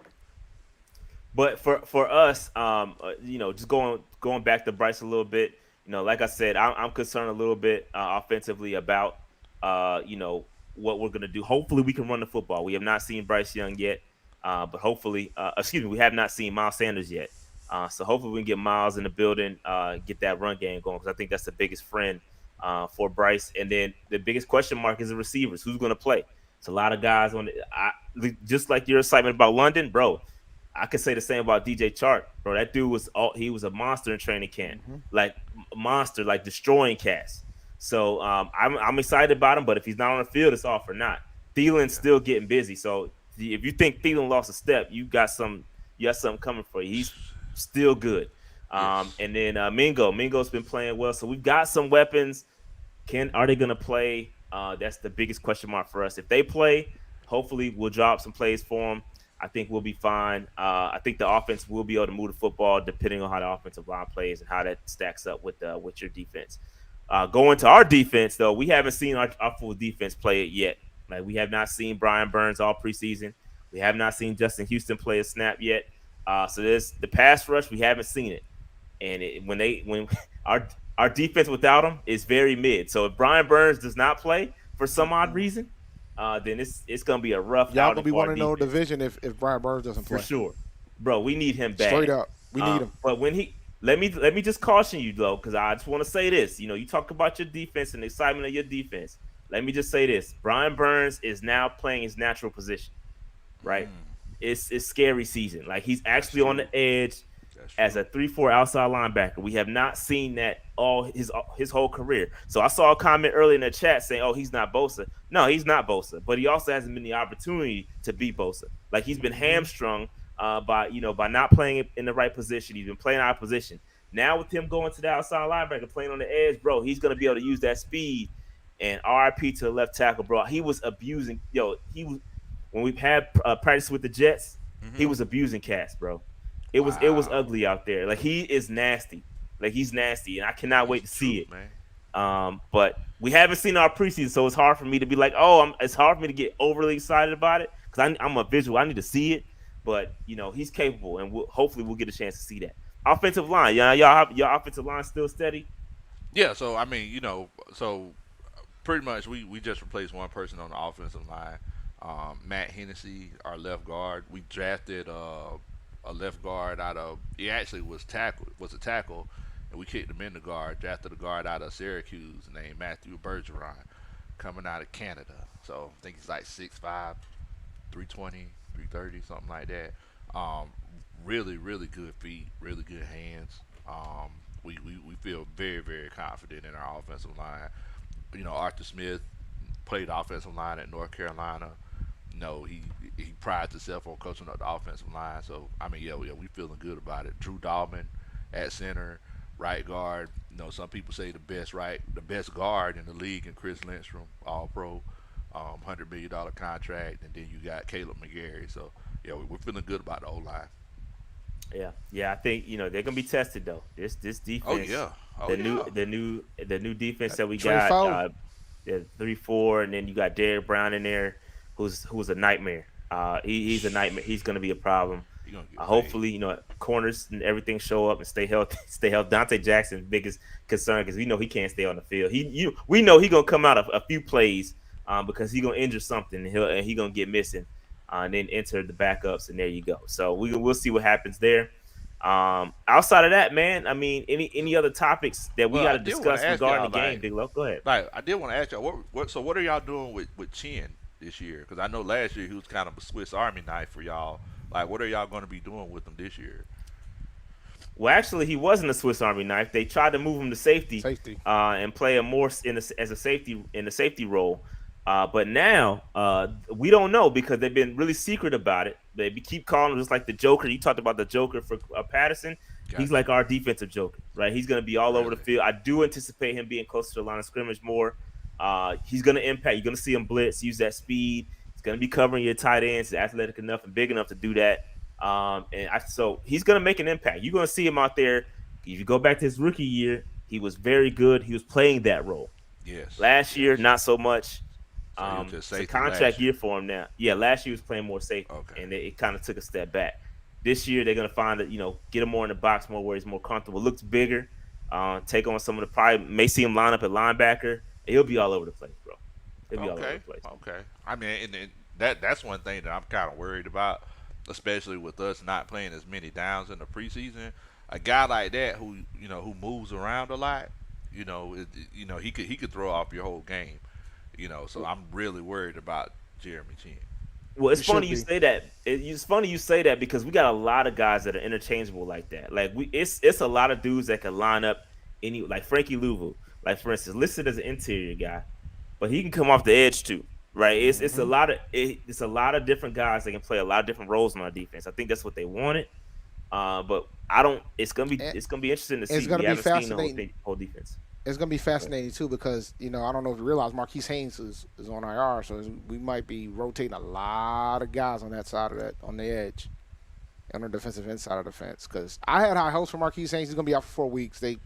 Speaker 2: But for us, just going back to Bryce a little bit, like I said, I'm concerned a little bit offensively about, what we're gonna do. Hopefully, we can run the football. We have not seen Bryce Young yet, but hopefully, excuse me, we have not seen Miles Sanders yet. So hopefully, we can get Miles in the building, get that run game going because I think that's the biggest friend for Bryce. And then the biggest question mark is the receivers. Who's going to play? It's a lot of guys on just like your excitement about London, bro. I could say the same about DJ Chark, bro. That dude he was a monster in training camp, like monster, like destroying cats. So I'm excited about him, but if he's not on the field, it's off or not. Thielen's still getting busy, so if you think Thielen lost a step, you got something coming for you. He's still good.
Speaker 4: Yes.
Speaker 2: And then Mingo's been playing well, so we've got some weapons. Are they going to play? That's the biggest question mark for us. If they play, hopefully we'll drop some plays for them. I think we'll be fine. I think the offense will be able to move the football depending on how the offensive line plays and how that stacks up with your defense. Going to our defense, though, we haven't seen our full defense play it yet. Like we have not seen Brian Burns all preseason. We have not seen Justin Houston play a snap yet. So there's the pass rush. We haven't seen it, and when our defense without him is very mid. So if Brian Burns does not play for some odd reason, then it's gonna be a rough
Speaker 3: Y'all
Speaker 2: outing
Speaker 3: gonna be
Speaker 2: for our
Speaker 3: wanting to know
Speaker 2: defense.
Speaker 3: division if Brian Burns doesn't
Speaker 2: For
Speaker 3: play.
Speaker 2: sure, bro. We need him bad.
Speaker 3: Straight up, we need him.
Speaker 2: But when let me just caution you though, because I just want to say this. You talk about your defense and the excitement of your defense. Let me just say this: Brian Burns is now playing his natural position, right? It's scary season. Like he's actually on the edge as a 3-4 outside linebacker. We have not seen that all his whole career. So I saw a comment earlier in the chat saying, "Oh, he's not Bosa." No, he's not Bosa, but he also hasn't been the opportunity to be Bosa. Like he's been hamstrung by not playing in the right position. He's been playing out of position. Now with him going to the outside linebacker, playing on the edge, bro, he's gonna be able to use that speed. And RIP to the left tackle, bro. He was abusing. When we've had practice with the Jets, he was abusing cats, bro. It was ugly out there. Like he is nasty. Like he's nasty, and I cannot wait to see it.
Speaker 4: Man.
Speaker 2: But we haven't seen our preseason, so it's hard for me to be like, it's hard for me to get overly excited about it because I'm a visual. I need to see it, but he's capable, and hopefully we'll get a chance to see that. Offensive line, y'all have your offensive line still steady.
Speaker 4: Yeah, so I mean, so pretty much we just replaced one person on the offensive line. Matt Hennessy, our left guard. We drafted a left guard out of. He actually was a tackle, and we kicked him in the guard. Drafted a guard out of Syracuse named Matthew Bergeron, coming out of Canada. So I think he's like 6'5", 320, 330, something like that. Really, really good feet, really good hands. We feel very, very confident in our offensive line. Arthur Smith played offensive line at North Carolina. He prides himself on coaching up the offensive line. So I mean, we feeling good about it. Drew Dahlman at center, right guard. Some people say the best guard in the league, and Chris Lindstrom, All Pro, $100 million contract, and then you got Caleb McGarry. So we're feeling good about the O line.
Speaker 2: Yeah. I think they're gonna be tested though. This defense.
Speaker 4: Oh yeah.
Speaker 2: The new defense that we
Speaker 3: Trey
Speaker 2: got.
Speaker 3: Fowler.
Speaker 2: 3-4, and then you got Derek Brown in there, who's a nightmare. He's a nightmare. He's gonna be a problem. Hopefully, corners and everything show up and stay healthy. Stay healthy. Dante Jackson's biggest concern because we know he can't stay on the field. We know he gonna come out a few plays because he gonna injure something and he gonna get missing, and then enter the backups, and there you go. So we'll see what happens there. Outside of that, man, I mean, any other topics that we got to discuss regarding the game, Big Low? Go ahead.
Speaker 4: Like, I did want to ask y'all, what are y'all doing with Chin this year? Because I know last year he was kind of a Swiss Army knife for y'all. Like, what are y'all going to be doing with him this year?
Speaker 2: Well, actually, he wasn't a Swiss Army knife. They tried to move him to safety. And play him more as a safety in the safety role. But now we don't know because they've been really secret about it. They keep calling him just like the Joker. You talked about the Joker for Patterson.
Speaker 4: Gotcha.
Speaker 2: He's like our defensive Joker, right? He's going to be all over the field. I do anticipate him being closer to the line of scrimmage more. He's going to impact. You're going to see him blitz, use that speed. He's going to be covering your tight ends. He's athletic enough and big enough to do that. So he's gonna make an impact. You're gonna see him out there. If you go back to his rookie year, he was very good. He was playing that role.
Speaker 4: Yes.
Speaker 2: Last year, not so much.
Speaker 4: So he was just
Speaker 2: It's a
Speaker 4: safety
Speaker 2: contract
Speaker 4: last
Speaker 2: year for him now. Yeah, last year he was playing more safe,
Speaker 4: Okay.
Speaker 2: and it kind of took a step back. This year they're gonna find that get him more in the box more where he's more comfortable. Looks bigger. Take on some of the probably may see him line up at linebacker. He'll be all over the place, bro. He'll be all over
Speaker 4: Okay.
Speaker 2: the place.
Speaker 4: Okay. I mean, and that's one thing that I'm kind of worried about, especially with us not playing as many downs in the preseason. A guy like that who moves around a lot, he could throw off your whole game. So I'm really worried about Jeremy Chin.
Speaker 2: Well, it's
Speaker 3: You
Speaker 2: funny
Speaker 3: should
Speaker 2: you
Speaker 3: be.
Speaker 2: say that. It's funny you say that because we got a lot of guys that are interchangeable like that. Like it's a lot of dudes that can line up like Frankie Louvu, like for instance, listed as an interior guy, but he can come off the edge too, right? It's a lot of it's a lot of different guys that can play a lot of different roles on our defense. I think that's what they wanted, but I don't. It's gonna be interesting to see.
Speaker 3: It's gonna
Speaker 2: We
Speaker 3: be
Speaker 2: haven't seen the
Speaker 3: fascinating.
Speaker 2: whole defense.
Speaker 3: It's going to be fascinating too because I don't know if you realize Marquise Haynes is on IR, so we might be rotating a lot of guys on that side of that on the edge, on the defensive end side of the fence. Because I had high hopes for Marquise Haynes. He's going to be out for 4 weeks. They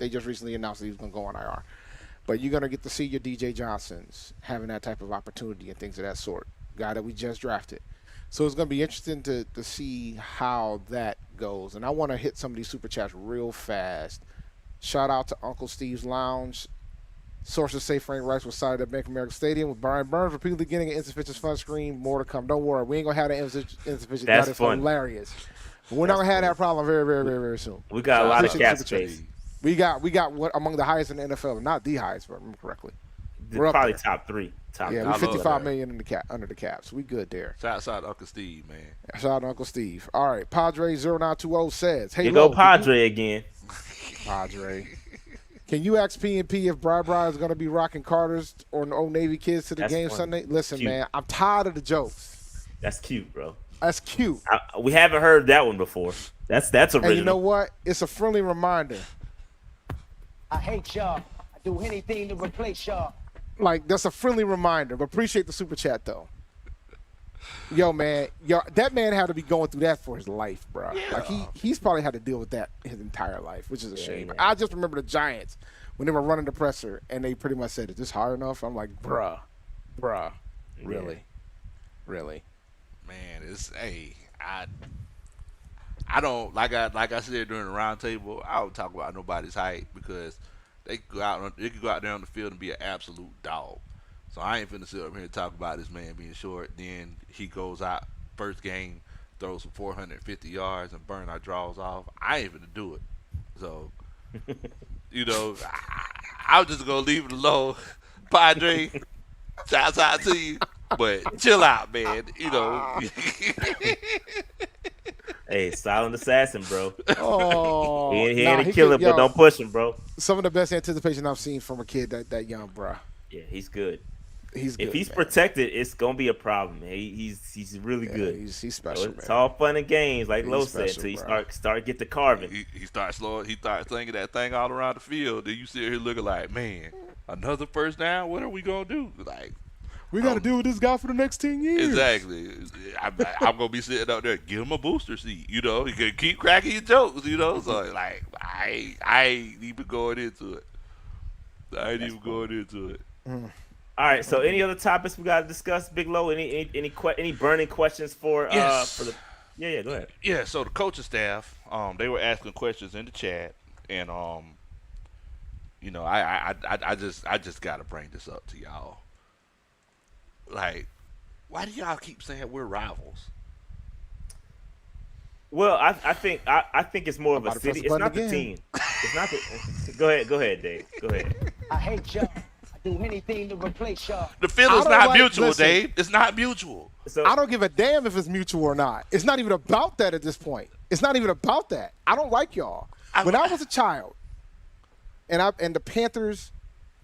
Speaker 3: just recently announced that he was going to go on IR, but you're going to get to see your DJ Johnsons having that type of opportunity and things of that sort. Guy that we just drafted. So it's going to be interesting to see how that goes. And I want to hit some of these super chats real fast. Shout out to Uncle Steve's Lounge. Sources say Frank Rice was sighted at Bank of America Stadium with Brian Burns repeatedly getting an insufficient fund screen. More to come. Don't worry. We ain't going to have that insufficient.
Speaker 2: That's
Speaker 3: That is
Speaker 2: fun.
Speaker 3: hilarious. But we're not going to have that problem very, very, very, very soon.
Speaker 2: We got a lot of
Speaker 3: Appreciate
Speaker 2: cap
Speaker 3: the super
Speaker 2: space.
Speaker 3: chat. We got what among the highest in the NFL. Not the highest, if I remember correctly. We're up
Speaker 2: Probably
Speaker 3: there.
Speaker 2: top three.
Speaker 3: Yeah,
Speaker 2: three.
Speaker 3: we're
Speaker 4: love
Speaker 3: 55
Speaker 4: that.
Speaker 3: million in the cap under the cap. So we good there.
Speaker 4: Shout out to Uncle Steve, man.
Speaker 3: Shout out to Uncle Steve. All right. Padre 0920 says, hey,
Speaker 2: You
Speaker 3: Lo,
Speaker 2: go Padre again.
Speaker 3: Padre. Can you ask P&P if Bri is going to be rocking Carter's or Old Navy kids to the
Speaker 2: That's
Speaker 3: game
Speaker 2: funny.
Speaker 3: Sunday? Listen,
Speaker 2: Cute.
Speaker 3: man, I'm tired of the jokes.
Speaker 2: That's cute, bro.
Speaker 3: That's cute.
Speaker 2: We haven't heard that one before. That's original.
Speaker 3: And you know what? It's a friendly reminder.
Speaker 5: I hate y'all. I do anything to replace y'all.
Speaker 3: Like, that's a friendly reminder. But appreciate the super chat, though. Yo, man, that man had to be going through that for his life, bro.
Speaker 4: Yeah.
Speaker 3: Like he's probably had to deal with that his entire life, which is a shame.
Speaker 2: yeah.
Speaker 3: I just remember the Giants when they were running the presser and they pretty much said, "Is this hard enough?" I'm like, bruh, really.
Speaker 4: Man, I don't like I said during the round table, I don't talk about nobody's height because they could go out there on the field and be an absolute dog. So I ain't finna sit up here and talk about this man being short. Then he goes out first game, throws for 450 yards and burn our draws off. I ain't finna do it. So I'm just gonna leave it alone. Padre, shouts out to you. But chill out, man.
Speaker 2: Hey, silent assassin, bro.
Speaker 3: Oh,
Speaker 2: He ain't
Speaker 3: nah,
Speaker 2: a
Speaker 3: he
Speaker 2: killer,
Speaker 3: could-
Speaker 2: but
Speaker 3: yo,
Speaker 2: don't push him, bro.
Speaker 3: Some of the best anticipation I've seen from a kid that young, bruh.
Speaker 2: Yeah, he's good.
Speaker 3: He's good.
Speaker 2: If he's
Speaker 3: man.
Speaker 2: protected, it's gonna be a problem. He's really
Speaker 3: Yeah,
Speaker 2: good.
Speaker 3: he's
Speaker 2: So
Speaker 3: special,
Speaker 2: it's
Speaker 3: man.
Speaker 2: all fun and games, like
Speaker 3: He's
Speaker 2: Lo said,
Speaker 3: special,
Speaker 2: until he
Speaker 3: bro.
Speaker 2: start get the carving.
Speaker 4: he starts slowing. He starts slinging that thing all around the field. Then you sit here looking like, man, another first down. What are we gonna do? Like,
Speaker 3: We got to deal with this guy for the next 10 years.
Speaker 4: exactly. I'm gonna be sitting up there. Give him a booster seat. You can keep cracking your jokes. So like, I ain't even going into it.
Speaker 2: All right. So any other topics we got to discuss, Big Low? Any burning questions for
Speaker 4: Yes.
Speaker 2: for the? Yeah. Go ahead.
Speaker 4: Yeah, so the coaching staff, they were asking questions in the chat, and I just gotta bring this up to y'all. Like, why do y'all keep saying we're rivals?
Speaker 2: Well, I think it's more of
Speaker 3: I'm
Speaker 2: a
Speaker 3: about to press
Speaker 2: city.
Speaker 3: the
Speaker 2: It's
Speaker 3: button
Speaker 2: not the
Speaker 3: again.
Speaker 2: team. It's not the. Go ahead, Dave. Go ahead.
Speaker 5: I hate y'all. I do anything to replace y'all.
Speaker 4: The feeling's
Speaker 3: I don't
Speaker 4: not
Speaker 3: like-
Speaker 4: mutual,
Speaker 3: listen.
Speaker 4: Dave. It's not mutual.
Speaker 2: So
Speaker 3: I don't give a damn if it's mutual or not. It's not even about that at this point. It's not even about that. I don't like y'all. When I was a child, and the Panthers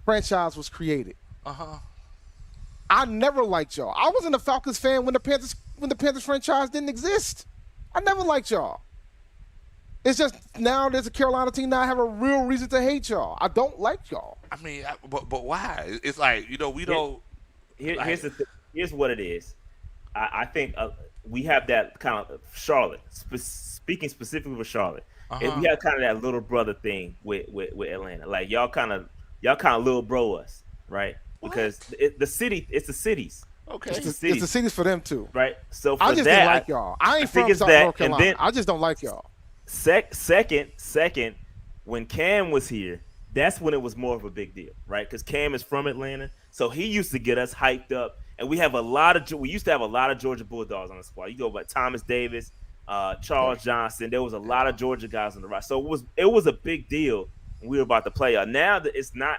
Speaker 3: franchise was created, I never liked y'all. I wasn't a Falcons fan when the Panthers franchise didn't exist. I never liked y'all. It's just now there's a Carolina team now I have a real reason to hate y'all. I don't like y'all.
Speaker 4: I mean, but why? It's like we don't.
Speaker 2: here's the here's what it is. I think we have that kind of Charlotte. Speaking specifically with Charlotte, and we
Speaker 4: Uh-huh.
Speaker 2: have kind of that little brother thing with Atlanta. Like y'all kind of little bro us, right?
Speaker 4: What?
Speaker 2: Because the city, it's the cities,
Speaker 3: It's
Speaker 2: it's
Speaker 4: Okay.
Speaker 2: the
Speaker 3: the
Speaker 2: cities,
Speaker 3: cities for them too.
Speaker 2: right? So
Speaker 3: I
Speaker 2: for
Speaker 3: just didn't
Speaker 2: that,
Speaker 3: like y'all. I
Speaker 2: I
Speaker 3: ain't
Speaker 2: think
Speaker 3: from
Speaker 2: it's
Speaker 3: South
Speaker 2: that,
Speaker 3: North
Speaker 2: and
Speaker 3: Carolina.
Speaker 2: then
Speaker 3: I just don't like y'all.
Speaker 2: second, when Cam was here, that's when it was more of a big deal, right? Because Cam is from Atlanta, so he used to get us hyped up, and we used to have a lot of Georgia Bulldogs on the squad. You go by Thomas Davis, Charles Johnson. There was a lot
Speaker 4: Yeah.
Speaker 2: of Georgia guys on the roster, so it was a big deal when we were about to play. Now that it's not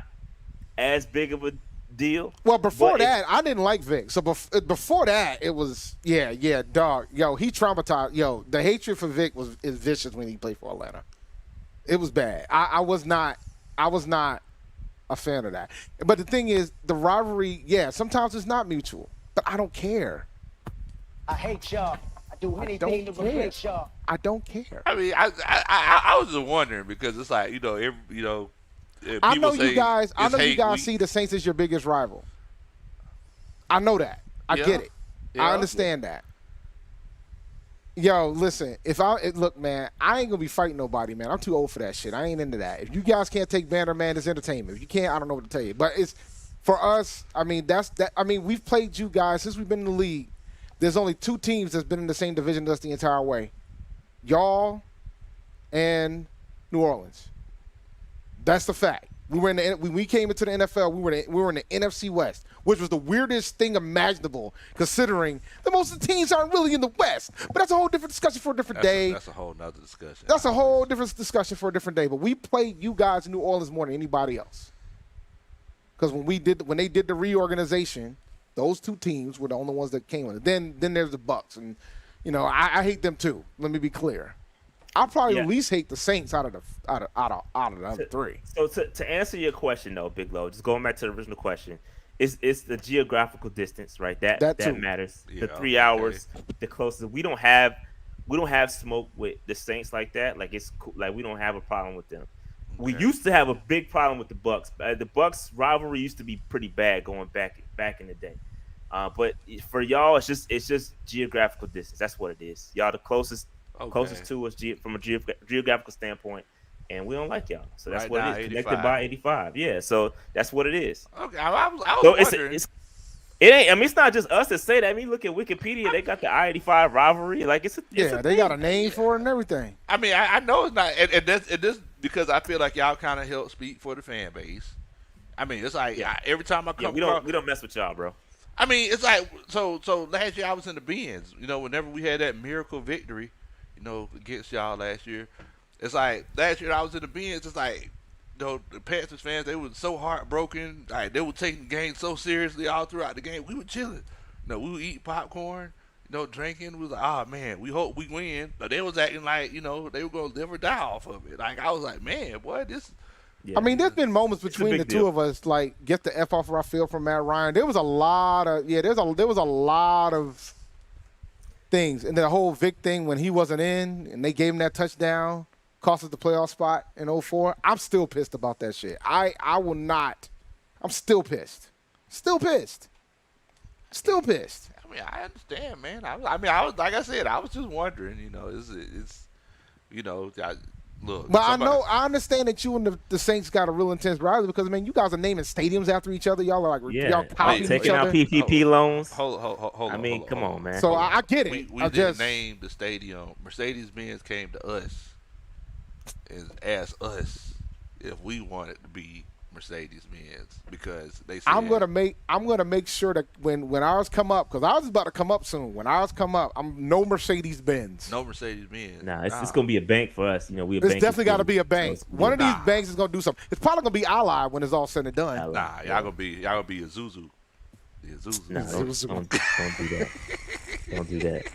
Speaker 2: as big of a deal,
Speaker 3: Well, before
Speaker 2: but it's
Speaker 3: that, I didn't like Vic. So before that, it was yeah, dog. Yo, he traumatized. Yo, the hatred for Vic is vicious when he played for Atlanta. It was bad. I was not a fan of that. But the thing is, the rivalry, yeah, sometimes it's not mutual. But I don't care.
Speaker 5: I hate y'all. I do anything to
Speaker 3: don't care.
Speaker 5: replace y'all.
Speaker 3: I don't care.
Speaker 4: I mean, I was just wondering because it's like
Speaker 3: I
Speaker 4: people
Speaker 3: know
Speaker 4: say
Speaker 3: you guys. I
Speaker 4: it's
Speaker 3: know you
Speaker 4: hate
Speaker 3: guys
Speaker 4: week.
Speaker 3: see the Saints as your biggest rival. I know that. I
Speaker 4: Yeah.
Speaker 3: get it.
Speaker 4: Yeah.
Speaker 3: I understand that. Yo, listen. Look, man, I ain't gonna be fighting nobody, man. I'm too old for that shit. I ain't into that. If you guys can't take banter, man, it's entertainment. If you can't, I don't know what to tell you. But it's for us. I mean, that's that. I mean, we've played you guys since we've been in the league. There's only two teams that's been in the same division as us the entire way. Y'all and New Orleans. That's the fact. When we came into the NFL, we were in the NFC West, which was the weirdest thing imaginable, considering that most of the teams aren't really in the West. But that's a whole different discussion for a different day.
Speaker 4: That's a whole nother discussion.
Speaker 3: That's a whole different discussion for a different day. But we played you guys in New Orleans more than anybody else. Because when they did the reorganization, those two teams were the only ones that came with it. Then there's the Bucks, and I hate them too. Let me be clear. I'll probably
Speaker 2: Yeah.
Speaker 3: at least hate the Saints out of the other three.
Speaker 2: So to answer your question though, Big Low, just going back to the original question, it's the geographical distance, right?
Speaker 3: That too.
Speaker 2: Matters.
Speaker 4: Yeah,
Speaker 2: The 3
Speaker 4: okay.
Speaker 2: hours, the closest. We don't have smoke with the Saints like that. Like it's cool. Like we don't have a problem with them. We
Speaker 4: Okay.
Speaker 2: used to have a big problem with the Bucks. The Bucks rivalry used to be pretty bad going back in the day. But for y'all, it's just geographical distance. That's what it is. Y'all the closest
Speaker 4: Okay.
Speaker 2: to us from a geographical standpoint, and we don't like y'all. So that's
Speaker 4: Right
Speaker 2: what
Speaker 4: now,
Speaker 2: it is. Connected
Speaker 4: 85.
Speaker 2: by 85. Yeah. So that's what it is.
Speaker 4: Okay. I was
Speaker 2: So
Speaker 4: wondering.
Speaker 2: it ain't. I mean, it's not just us that say that. I mean, look at Wikipedia. They got the I-85 rivalry. Like it's a
Speaker 3: Yeah, they
Speaker 2: thing.
Speaker 3: got a name for it and everything.
Speaker 4: I mean, I know it's not, and this because I feel like y'all kind of help speak for the fan base. I mean, it's like every time I
Speaker 2: Yeah,
Speaker 4: come
Speaker 2: we
Speaker 4: across,
Speaker 2: don't mess with y'all, bro.
Speaker 4: I mean, it's like so last year I was in the bins. Whenever we had that miracle victory, against y'all last year, it's like last year I was in the bins. It's like, the Panthers fans, they were so heartbroken. Like they were taking the game so seriously all throughout the game. We were chilling. We would eat popcorn. Drinking. We was like, oh man, we hope we win. But they was acting like, they were gonna live or die off of it. Like I was like, man, boy, this.
Speaker 2: Yeah.
Speaker 3: I mean, there's been moments
Speaker 2: a
Speaker 3: between the
Speaker 2: big
Speaker 3: two
Speaker 2: deal.
Speaker 3: of us, like get the F off our field from Matt Ryan. There was a lot of there was a lot of things, and the whole Vic thing when he wasn't in, and they gave him that touchdown, cost us the playoff spot in '04. I'm still pissed about that shit. I will not. I'm still pissed. Still pissed. Still pissed.
Speaker 4: I mean, I understand, man. I was like I said, I was just wondering. Look.
Speaker 3: But
Speaker 4: somebody-
Speaker 3: I understand that you and the Saints got a real intense rivalry because, man, you guys are naming stadiums after each other. Y'all are like,
Speaker 2: Yeah.
Speaker 3: y'all copying each
Speaker 2: Taking out
Speaker 3: other.
Speaker 2: PPP loans.
Speaker 4: Hold
Speaker 2: I
Speaker 4: on,
Speaker 2: mean,
Speaker 4: hold on,
Speaker 2: come
Speaker 4: hold
Speaker 2: on, man.
Speaker 3: So
Speaker 4: hold on.
Speaker 3: I get it.
Speaker 4: We
Speaker 3: I
Speaker 4: didn't
Speaker 3: just
Speaker 4: name the stadium. Mercedes-Benz came to us and asked us if we wanted to be Mercedes-Benz because they said
Speaker 3: I'm gonna make sure that when ours come up, because ours is about to come up soon. When ours come up, I'm no Mercedes Benz.
Speaker 4: no Mercedes-Benz.
Speaker 2: Nah, it's gonna be a bank for us. We a
Speaker 3: It's
Speaker 2: bank.
Speaker 3: definitely got to be a bank.
Speaker 2: So
Speaker 3: One of these
Speaker 4: Nah.
Speaker 3: banks is gonna do something. It's probably gonna be Ally when it's all said and done.
Speaker 4: Nah, y'all gonna be a Zuzu. Yeah, Zuzu.
Speaker 2: Nah, don't do that. Don't do that.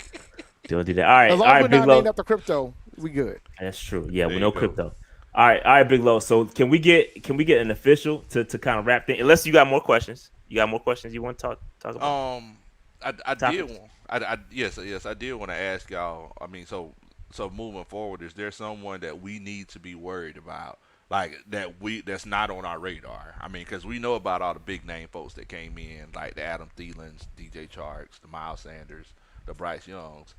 Speaker 2: Don't do that.
Speaker 3: As
Speaker 2: All
Speaker 3: long as
Speaker 2: right,
Speaker 3: we're
Speaker 2: Big
Speaker 3: not
Speaker 2: Low.
Speaker 3: named after crypto, we good.
Speaker 2: That's true. Yeah,
Speaker 4: There
Speaker 2: we
Speaker 4: you
Speaker 2: know
Speaker 4: go.
Speaker 2: crypto. All right, Big Low. So can we get an official to kind of wrap things? Unless you got more questions. You got more questions you want to talk about?
Speaker 4: I did
Speaker 2: Topics.
Speaker 4: want. Yes, I did want to ask y'all. I mean, so moving forward, is there someone that we need to be worried about, like that's not on our radar? I mean, because we know about all the big name folks that came in, like the Adam Thielens, DJ Charks, the Miles Sanders, the Bryce Youngs.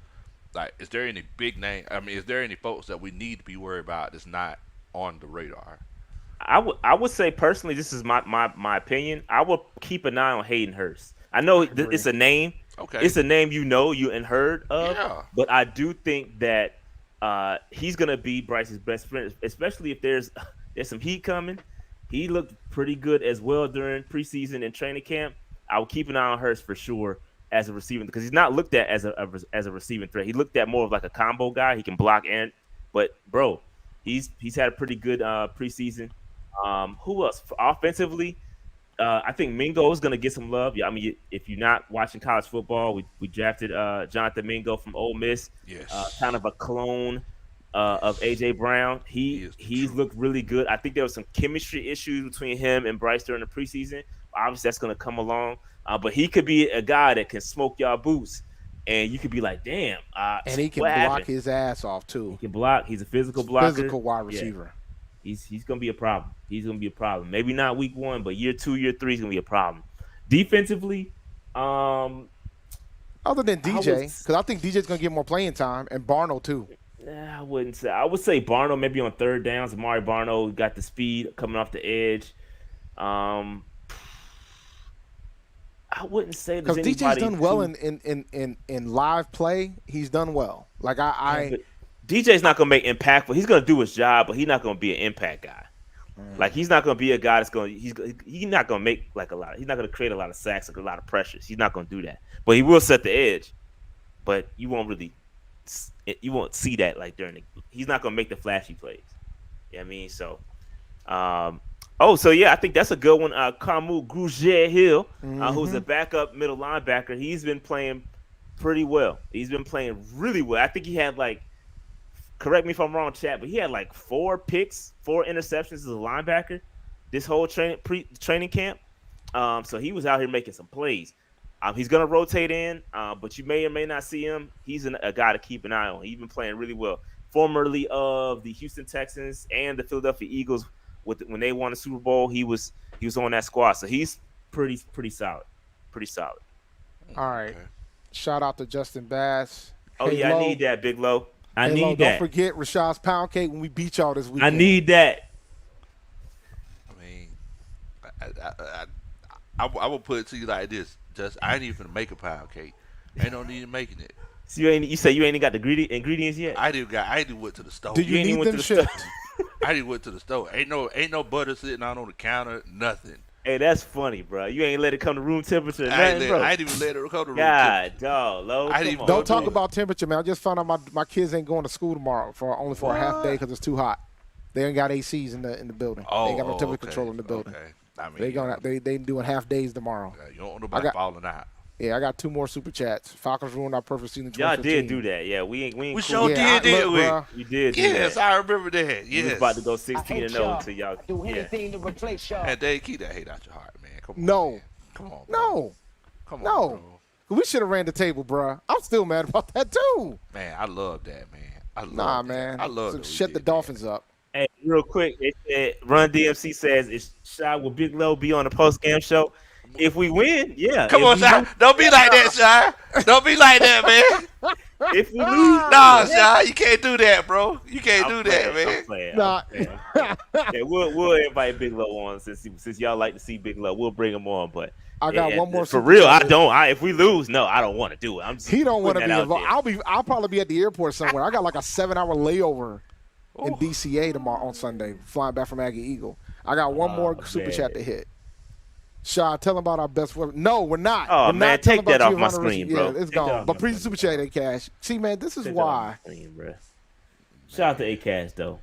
Speaker 4: Like, is there any big name? I mean, is there any folks that we need to be worried about that's not on the radar?
Speaker 2: I would say personally, this is my opinion. I would keep an eye on Hayden Hurst. I know it's a name.
Speaker 4: Okay.
Speaker 2: It's a name you and heard of.
Speaker 4: Yeah.
Speaker 2: But I do think that he's gonna be Bryce's best friend, especially if there's some heat coming. He looked pretty good as well during preseason and training camp. I would keep an eye on Hurst for sure as a receiving because he's not looked at as a receiving threat. He looked at more of like a combo guy. He can block and but bro, he's had a pretty good preseason. Who else offensively? I think Mingo is going to get some love. Yeah, I mean, if you're not watching college football, we drafted Jonathan Mingo from Ole Miss.
Speaker 4: Yes.
Speaker 2: Kind of a clone of AJ Brown. He's looked really good. I think there was some chemistry issues between him and Bryce during the preseason. Obviously, that's going to come along. But he could be a guy that can smoke y'all boots, and you could be like, damn.
Speaker 3: And he can
Speaker 2: what
Speaker 3: block
Speaker 2: happened?
Speaker 3: his ass off too.
Speaker 2: He can block. He's a physical blocker.
Speaker 3: Physical wide
Speaker 2: Yeah.
Speaker 3: receiver.
Speaker 2: He's gonna be a problem. He's gonna be a problem. Maybe not week 1, but year 2, year 3 is gonna be a problem. Defensively,
Speaker 3: Other than DJ, because I think DJ's gonna get more playing time, and Barno too.
Speaker 2: I wouldn't say. I would say Barno maybe on third downs. Amari Barno got the speed coming off the edge. I wouldn't say
Speaker 3: Because
Speaker 2: there's
Speaker 3: DJ's
Speaker 2: anybody
Speaker 3: done well in live play. He's done well. Like
Speaker 2: But DJ's not gonna make impactful. He's gonna do his job, but he's not gonna be an impact guy. Like he's not gonna be a guy that's gonna he's not gonna make like a lot. He's not gonna create a lot of sacks, like a lot of pressures. He's not gonna do that. But he will set the edge. But you won't see that like during the. He's not gonna make the flashy plays. You know what I mean? So, so yeah, I think that's a good one. Kamu Grugier Hill, who's a backup middle linebacker. He's been playing pretty well. He's been playing really well. I think he had like. Correct me if I'm wrong, chat, but he had like 4 picks, 4 interceptions as a linebacker this whole training camp. So he was out here making some plays. He's going to rotate in, but you may or may not see him. He's a guy to keep an eye on. He's been playing really well. Formerly of the Houston Texans and the Philadelphia Eagles, when they won the Super Bowl, he was on that squad. So he's pretty solid. Pretty solid.
Speaker 3: all right.
Speaker 4: Okay.
Speaker 3: Shout out to Justin Bass.
Speaker 2: Oh,
Speaker 3: Hey,
Speaker 2: yeah,
Speaker 3: Lo.
Speaker 2: I need that, Big Low. I
Speaker 3: Hey,
Speaker 2: need
Speaker 3: Lo,
Speaker 2: that.
Speaker 3: Don't forget Rashad's Pound Cake when we beat y'all this weekend.
Speaker 2: I need that.
Speaker 4: I mean, I will put it to you like this: I ain't even make a pound cake. Ain't no need in making it.
Speaker 2: So you say you ain't got the ingredients yet?
Speaker 4: I did went to the store.
Speaker 3: Do you
Speaker 2: ain't even
Speaker 3: need
Speaker 2: went
Speaker 3: them
Speaker 2: to the
Speaker 3: shipped?
Speaker 4: I did went to the store. Ain't no butter sitting out on the counter. Nothing.
Speaker 2: Hey, that's funny, bro. You ain't let it come to room temperature.
Speaker 4: I
Speaker 2: Nothing, bro.
Speaker 4: ain't even let it go to room
Speaker 2: God, dog, Lo.
Speaker 4: I
Speaker 2: Come
Speaker 4: didn't even
Speaker 2: on,
Speaker 3: Don't talk
Speaker 2: bro.
Speaker 3: about temperature, man. I just found out my kids ain't going to school tomorrow only for a half day because it's too hot. They ain't got ACs in the building. they ain't got no temperature control in the building.
Speaker 4: Okay. I mean,
Speaker 3: They doing half days tomorrow.
Speaker 4: you don't want nobody falling out.
Speaker 3: Yeah, I got 2 more super chats. Falcons ruined our perfect season.
Speaker 2: Y'all
Speaker 3: 2015.
Speaker 2: did do that. Yeah, we ain't
Speaker 4: We
Speaker 2: cool.
Speaker 4: sure
Speaker 3: Yeah,
Speaker 4: did we?
Speaker 3: bruh.
Speaker 2: We did do
Speaker 4: Yes,
Speaker 2: that.
Speaker 4: I remember that.
Speaker 2: We was
Speaker 4: Yes.
Speaker 2: about to go
Speaker 5: I
Speaker 2: 16
Speaker 5: hate
Speaker 2: and 0
Speaker 5: y'all.
Speaker 2: until y'all.
Speaker 5: Do
Speaker 2: Yeah.
Speaker 5: anything to replace y'all.
Speaker 4: And Dave, keep that hate out your heart, man. Come on.
Speaker 3: No.
Speaker 4: Man. Come on. Bro.
Speaker 3: No,
Speaker 4: Come on.
Speaker 3: no.
Speaker 4: Bro.
Speaker 3: We should have ran the table, bruh. I'm still mad about that too.
Speaker 4: Man, I love that, man. I love
Speaker 3: Nah,
Speaker 4: that.
Speaker 3: man.
Speaker 4: I love
Speaker 3: So
Speaker 4: that we
Speaker 3: shut the
Speaker 4: did that.
Speaker 3: Dolphins up.
Speaker 2: Hey, real quick, it said Run DMC says, "Is Shy will Big Low be on the post game show? If we win, yeah.
Speaker 4: Come
Speaker 2: If
Speaker 4: on,
Speaker 2: we
Speaker 4: Shy.
Speaker 2: lose-
Speaker 4: Don't be like that, Shy. Don't be like that, man.
Speaker 2: If we lose,
Speaker 4: Nah, Shy, you can't do that, bro. You can't
Speaker 2: I'm
Speaker 4: do that,
Speaker 2: playing,
Speaker 4: man.
Speaker 2: I'm playing,
Speaker 3: Nah.
Speaker 2: I'm playing. Yeah, we'll invite Big Low on since y'all like to see Big Low. We'll bring him on, but
Speaker 3: I got one more
Speaker 2: for
Speaker 3: super
Speaker 2: real.
Speaker 3: chat.
Speaker 2: If we lose, no, I don't want to do it. I'm just
Speaker 3: He don't want to
Speaker 2: putting
Speaker 3: be
Speaker 2: that out
Speaker 3: involved.
Speaker 2: there.
Speaker 3: I'll probably be at the airport somewhere. I got like a 7-hour layover in DCA tomorrow on Sunday, flying back from Aggie Eagle. I got one more super
Speaker 2: man.
Speaker 3: chat to hit. Shaw, tell them about our best weapon. No, we're not.
Speaker 2: Oh,
Speaker 3: we're
Speaker 2: man,
Speaker 3: not
Speaker 2: take
Speaker 3: telling
Speaker 2: that
Speaker 3: about
Speaker 2: off my
Speaker 3: Giovanni
Speaker 2: screen,
Speaker 3: Ricci.
Speaker 2: bro.
Speaker 3: Yeah, it's
Speaker 2: Take that
Speaker 3: gone.
Speaker 2: off
Speaker 3: But
Speaker 2: my
Speaker 3: please
Speaker 2: screen.
Speaker 3: super chat, A-Cash. See, man, this is
Speaker 2: Take that off
Speaker 3: why.
Speaker 2: my screen, bruh. Shout out to A-Cash, though.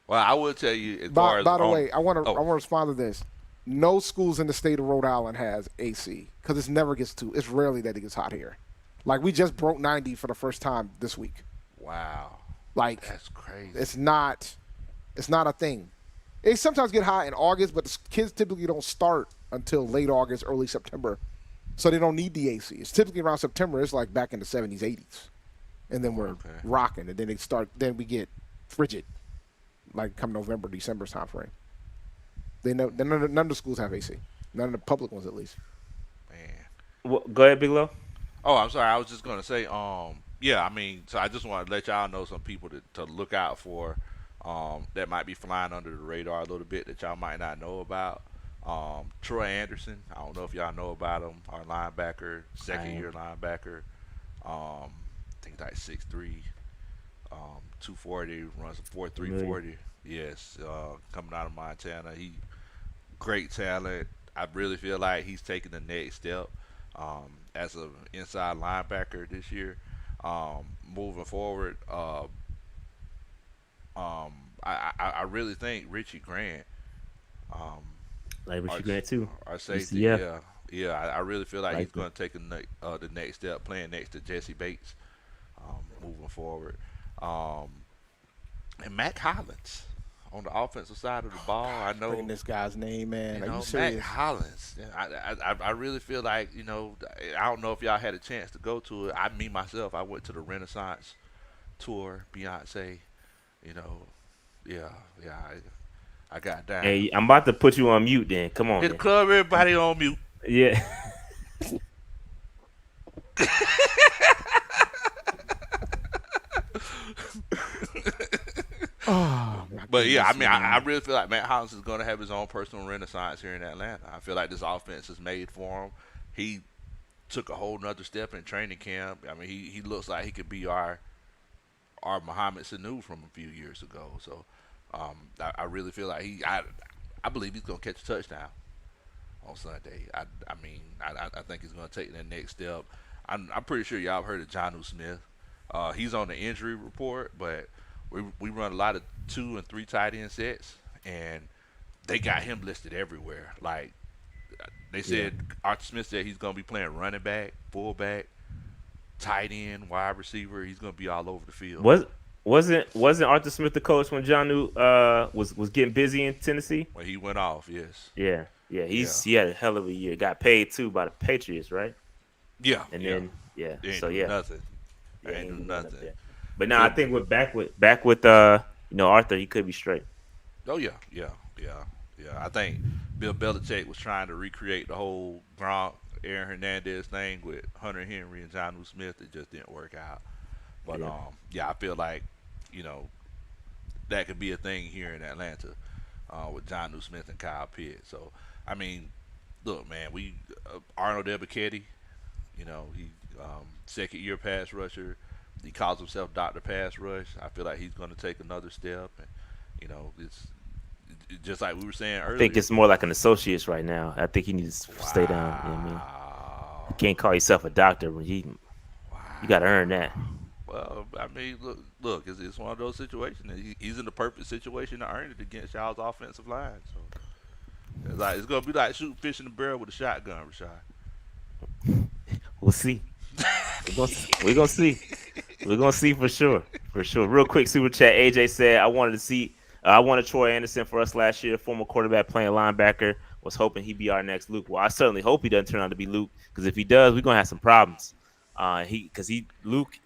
Speaker 4: Well, I will tell you as
Speaker 3: By
Speaker 4: far as
Speaker 3: the way, I want to
Speaker 4: Oh.
Speaker 3: respond to this. No schools in the state of Rhode Island has AC because it never gets to. It's rarely that it gets hot here. Like we just broke 90 for the first time this week.
Speaker 4: Wow,
Speaker 3: Like
Speaker 4: that's crazy.
Speaker 3: it's not a thing. It sometimes get hot in August, but the kids typically don't start until late August, early September, so they don't need the AC. It's typically around September. It's like back in the 70s, 80s, and then we're
Speaker 4: Okay.
Speaker 3: rocking, and then they start. Then we get frigid, like come November, December time frame. None of the schools have AC. None of the public ones, at least.
Speaker 4: Man,
Speaker 2: Go ahead, Big Low.
Speaker 4: Oh, I'm sorry. I was just gonna say, yeah. I mean, so I just want to let y'all know some people to look out for, that might be flying under the radar a little bit that y'all might not know about. Troy Anderson. I don't know if y'all know about him. Our linebacker, second year linebacker. I think like 6'3", 240, runs a 4.3
Speaker 2: Familiar.
Speaker 4: 40. Yes, coming out of Montana. He great talent. I really feel like he's taking the next step as an inside linebacker this year. Moving forward, I really think Richie Grant, um,
Speaker 2: Like
Speaker 4: our,
Speaker 2: Richie Grant too.
Speaker 4: our safety,
Speaker 2: UCF.
Speaker 4: yeah, I really feel like he's
Speaker 2: Like
Speaker 4: going
Speaker 2: that.
Speaker 4: to take the next step, playing next to Jesse Bates, moving forward. Um, and Matt Hollins on the offensive side of the ball. I
Speaker 3: Bringing
Speaker 4: know
Speaker 3: this guy's name, man.
Speaker 4: You
Speaker 3: Are you
Speaker 4: know, Matt
Speaker 3: serious?
Speaker 4: Hollins. Yeah, I really feel like, I don't know if y'all had a chance to go to it. Me myself, I went to the Renaissance tour, Beyonce. You know, yeah, yeah, I got down.
Speaker 2: Hey, I'm about to put you on mute. Then come on,
Speaker 4: Hit the
Speaker 2: then.
Speaker 4: club, everybody on mute.
Speaker 2: Yeah.
Speaker 3: Oh my
Speaker 4: But yeah, I
Speaker 3: goodness,
Speaker 4: mean, I
Speaker 3: man.
Speaker 4: really feel like Matt Hollins is going to have his own personal renaissance here in Atlanta. I feel like this offense is made for him. He took a whole nother step in training camp. I mean, he looks like he could be our Mohamed Sanu from a few years ago. So I really feel like I believe he's going to catch a touchdown on Sunday. I mean, I think he's going to take that next step. I'm pretty sure y'all have heard of Jonnu Smith. He's on the injury report, but we run a lot of 2 and 3 tight end sets, and they got him listed everywhere. Like they
Speaker 2: Yeah.
Speaker 4: said, Arthur Smith said he's going to be playing running back, fullback, tight end, wide receiver. He's going to be all over the field.
Speaker 2: Was wasn't Arthur Smith the coach when Johnu was getting busy in Tennessee?
Speaker 4: When he went off, yes,
Speaker 2: Yeah. Yeah.
Speaker 4: yeah,
Speaker 2: He had a hell of a year. Got paid too by the Patriots, right?
Speaker 4: yeah,
Speaker 2: And
Speaker 4: yeah.
Speaker 2: then yeah.
Speaker 4: They ain't
Speaker 2: So
Speaker 4: do
Speaker 2: yeah.
Speaker 4: nothing. They
Speaker 2: Yeah, he
Speaker 4: ain't
Speaker 2: ain't
Speaker 4: do
Speaker 2: doing nothing
Speaker 4: nothing.
Speaker 2: there. But now I
Speaker 4: Good.
Speaker 2: think we're back with Arthur, he could be straight.
Speaker 4: Oh yeah, yeah, yeah, yeah. I think Bill Belichick was trying to recreate the whole Gronk, Aaron Hernandez thing with Hunter Henry and Jonnu Smith. It just didn't work out. But
Speaker 2: Yeah.
Speaker 4: yeah, I feel like that could be a thing here in Atlanta with Jonnu Smith and Kyle Pitt. So I mean, look, man, we Arnold Ebiketie. He second year pass rusher. He calls himself Doctor Pass Rush. I feel like he's going to take another step, and it's just like we were saying
Speaker 2: I think
Speaker 4: earlier.
Speaker 2: it's more like an associates right now. I think he needs to stay down. You know what I mean? You
Speaker 4: Wow,
Speaker 2: can't call yourself a doctor when you got to earn that.
Speaker 4: well, I mean, look, it's one of those situations. He's in the perfect situation to earn it against y'all's offensive line. So it's gonna be like shooting fish in the barrel with a shotgun, Rashad.
Speaker 2: We'll see. We're gonna see. We're gonna see for sure. For sure. Real quick super chat. AJ said, I wanted Troy Anderson for us last year, former quarterback playing linebacker. Was hoping he'd be our next Luke. Well, I certainly hope he doesn't turn out to be Luke, because if he does, we're gonna have some problems. Luke